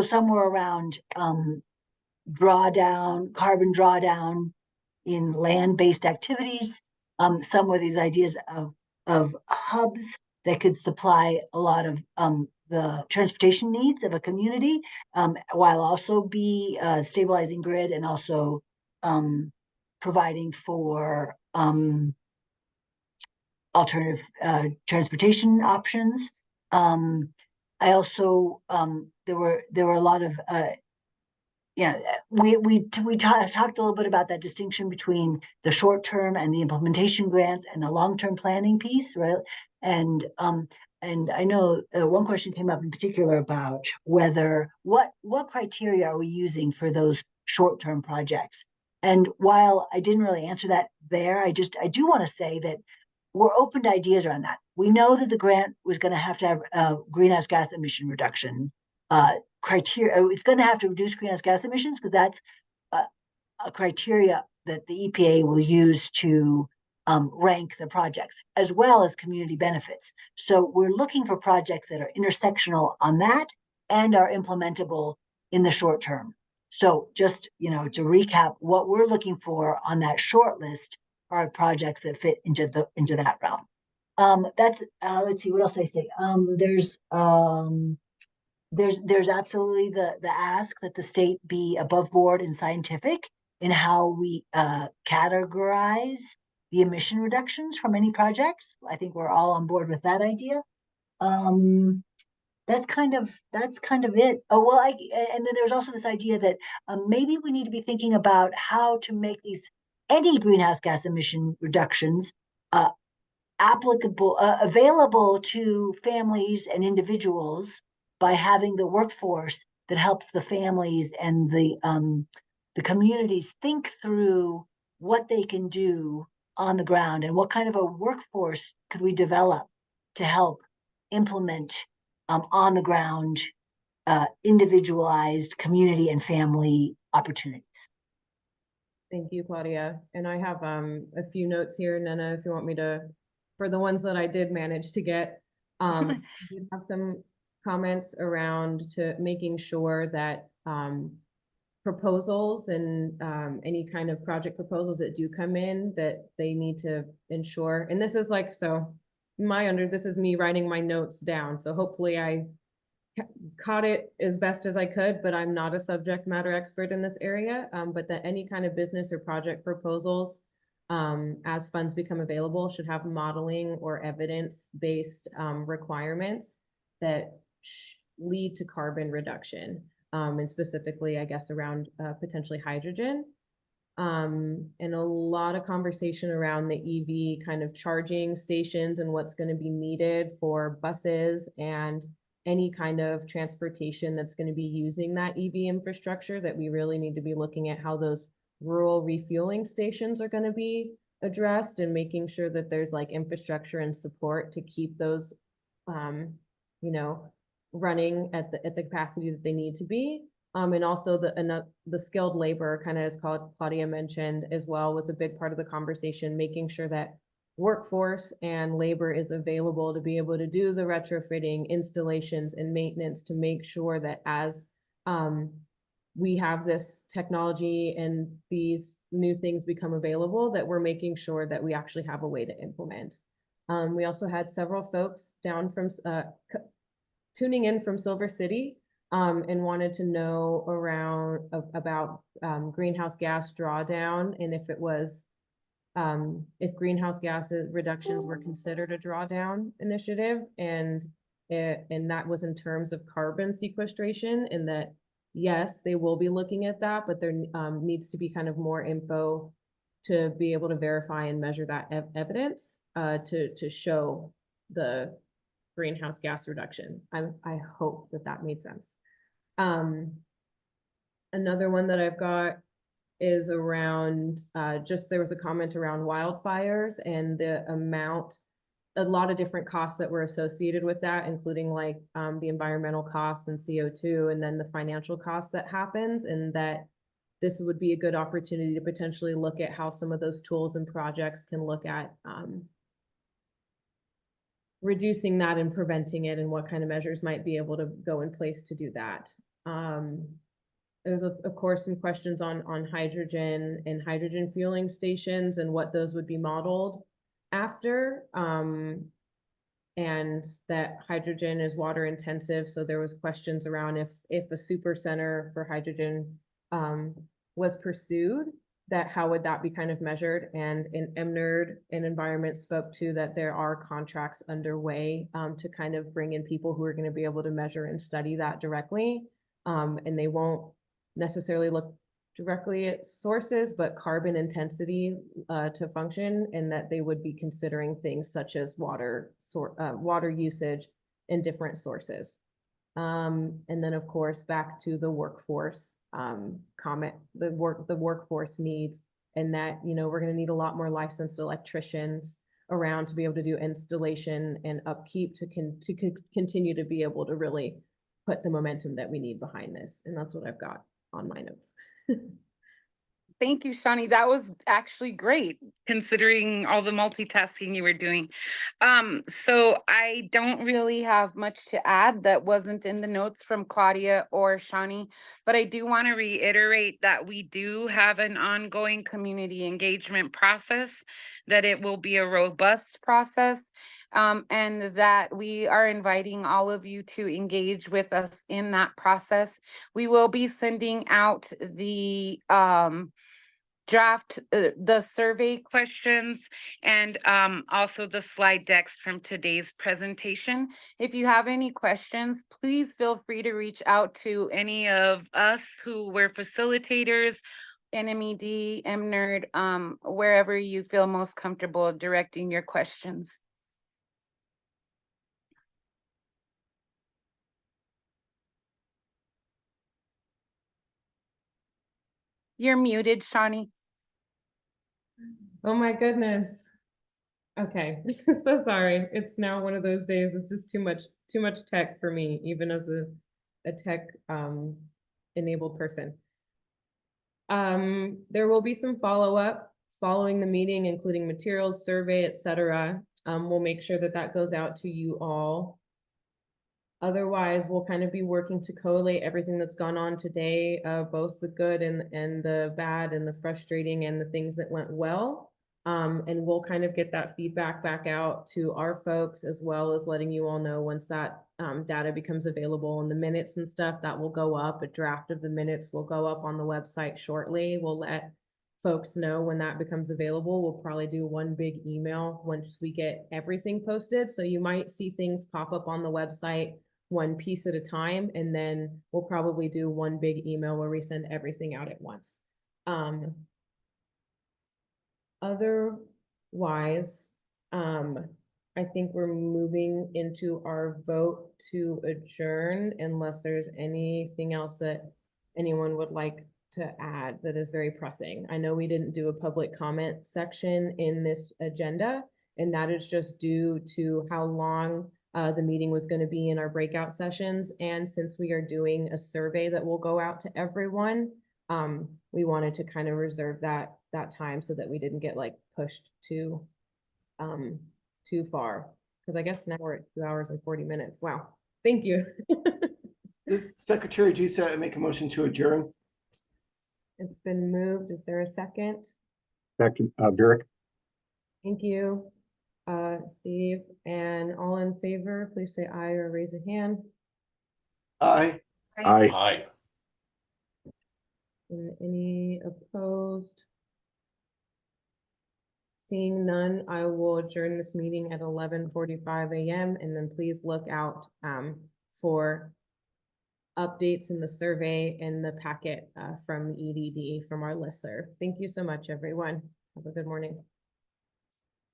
somewhere around carbon drawdown in land-based activities. Some of these ideas of hubs that could supply a lot of the transportation needs of a community, while also be stabilizing grid and also providing for alternative transportation options. I also, there were a lot of, talked a little bit about that distinction between the short term and the implementation grants and the long term planning piece, right? And I know one question came up in particular about whether what criteria are we using for those short term projects? And while I didn't really answer that there, I do want to say that we're open to ideas around that. We know that the grant was going to have greenhouse gas emission reduction criteria. It's going to have to reduce greenhouse gas emissions because that's a criteria that the EPA will use to rank the projects, as well as community benefits. So we're looking for projects that are intersectional on that and are implementable in the short term. So just, to recap, what we're looking for on that short list are projects that fit into that realm. That's let's see, what else I say. There's absolutely the ask that the state be above board and scientific in how we categorize the emission reductions from any projects. I think we're all on board with that idea. That's kind of it. Oh, well, and then there's also this idea that maybe we need to be thinking about how to make any greenhouse gas emission reductions available to families and individuals by having the workforce that helps the families and the communities think through what they can do on the ground and what kind of a workforce could we develop to help implement on the ground individualized community and family opportunities. Thank you, Claudia. And I have a few notes here, Nana, if you want me to, for the ones that I did manage to get. I did have some comments around to making sure that proposals and any kind of project proposals that do come in, that they need to ensure, and this is like, so this is me writing my notes down. So hopefully I caught it as best as I could, but I'm not a subject matter expert in this area. But that any kind of business or project proposals, as funds become available, should have modeling or evidence-based requirements that lead to carbon reduction, and specifically, I guess, around potentially hydrogen. And a lot of conversation around the EV kind of charging stations and what's going to be needed for buses and any kind of transportation that's going to be using that EV infrastructure, that we really need to be looking at how those rural refueling stations are going to be addressed and making sure that there's like infrastructure and support to keep those, running at the capacity that they need to be. And also the skilled labor, kind of as Claudia mentioned as well, was a big part of the conversation, making sure that workforce and labor is available to be able to do the retrofitting, installations, and maintenance, to make sure that as we have this technology and these new things become available, that we're making sure that we actually have a way to implement. We also had several folks down from tuning in from Silver City and wanted to know about greenhouse gas drawdown, and if it was if greenhouse gas reductions were considered a drawdown initiative, and that was in terms of carbon sequestration, and that yes, they will be looking at that, but there needs to be kind of more info to be able to verify and measure that evidence to show the greenhouse gas reduction. I hope that made sense. Another one that I've got is around there was a comment around wildfires and the amount, a lot of different costs that were associated with that, including like the environmental costs and CO2, and then the financial costs that happens, and that this would be a good opportunity to potentially look at how some of those tools and projects can look at reducing that and preventing it, and what kind of measures might be able to go in place to do that. There's of course some questions on hydrogen and hydrogen fueling stations and what those would be modeled after, and that hydrogen is water intensive. So there was questions around if a super center for hydrogen was pursued, that how would that be kind of measured? And in MNERD and Environment spoke to that there are contracts underway to kind of bring in people who are going to be able to measure and study that directly. And they won't necessarily look directly at sources, but carbon intensity to function, and that they would be considering things such as water usage in different sources. And then of course, back to the workforce comment, the workforce needs, and that, you know, we're going to need a lot more licensed electricians around to be able to do installation and upkeep to continue to be able to really put the momentum that we need behind this. And that's what I've got on my notes. Thank you, Shawnee. That was actually great considering all the multitasking you were doing. So I don't really have much to add that wasn't in the notes from Claudia or Shawnee, but I do want to reiterate that we do have an ongoing community engagement process, that it will be a robust process, and that we are inviting all of you to engage with us in that process. We will be sending out the draft, the survey questions, and also the slide decks from today's presentation. If you have any questions, please feel free to reach out to any of us who were facilitators, NMED, MNERD, wherever you feel most comfortable directing your questions. You're muted, Shawnee. Oh my goodness. Okay, so sorry. It's now one of those days. It's just too much tech for me, even as a tech enabled person. There will be some follow-up following the meeting, including materials, survey, etc. We'll make sure that that goes out to you all. Otherwise, we'll kind of be working to collate everything that's gone on today, both the good and the bad and the frustrating and the things that went well. And we'll kind of get that feedback back out to our folks, as well as letting you all know once that data becomes available, and the minutes and stuff that will go up. A draft of the minutes will go up on the website shortly. We'll let folks know when that becomes available. We'll probably do one big email once we get everything posted. So you might see things pop up on the website one piece at a time, and then we'll probably do one big email where we send everything out at once. Otherwise, I think we're moving into our vote to adjourn, unless there's anything else that anyone would like to add that is very pressing. I know we didn't do a public comment section in this agenda, and that is just due to how long the meeting was going to be in our breakout sessions. And since we are doing a survey that will go out to everyone, we wanted to kind of reserve that time so that we didn't get like pushed too far. Because I guess now we're at 2 hours and 40 minutes. Wow. Thank you. This Secretary Gisa, I make a motion to adjourn. It's been moved. Is there a second? Second, Burek. Thank you, Steve. And all in favor, please say aye or raise a hand. Aye. Aye. Aye. And any opposed? Seeing none, I will adjourn this meeting at 11:45 a.m. and then please look out for updates in the survey and the packet from EDD from our listserv. Thank you so much, everyone. Have a good morning.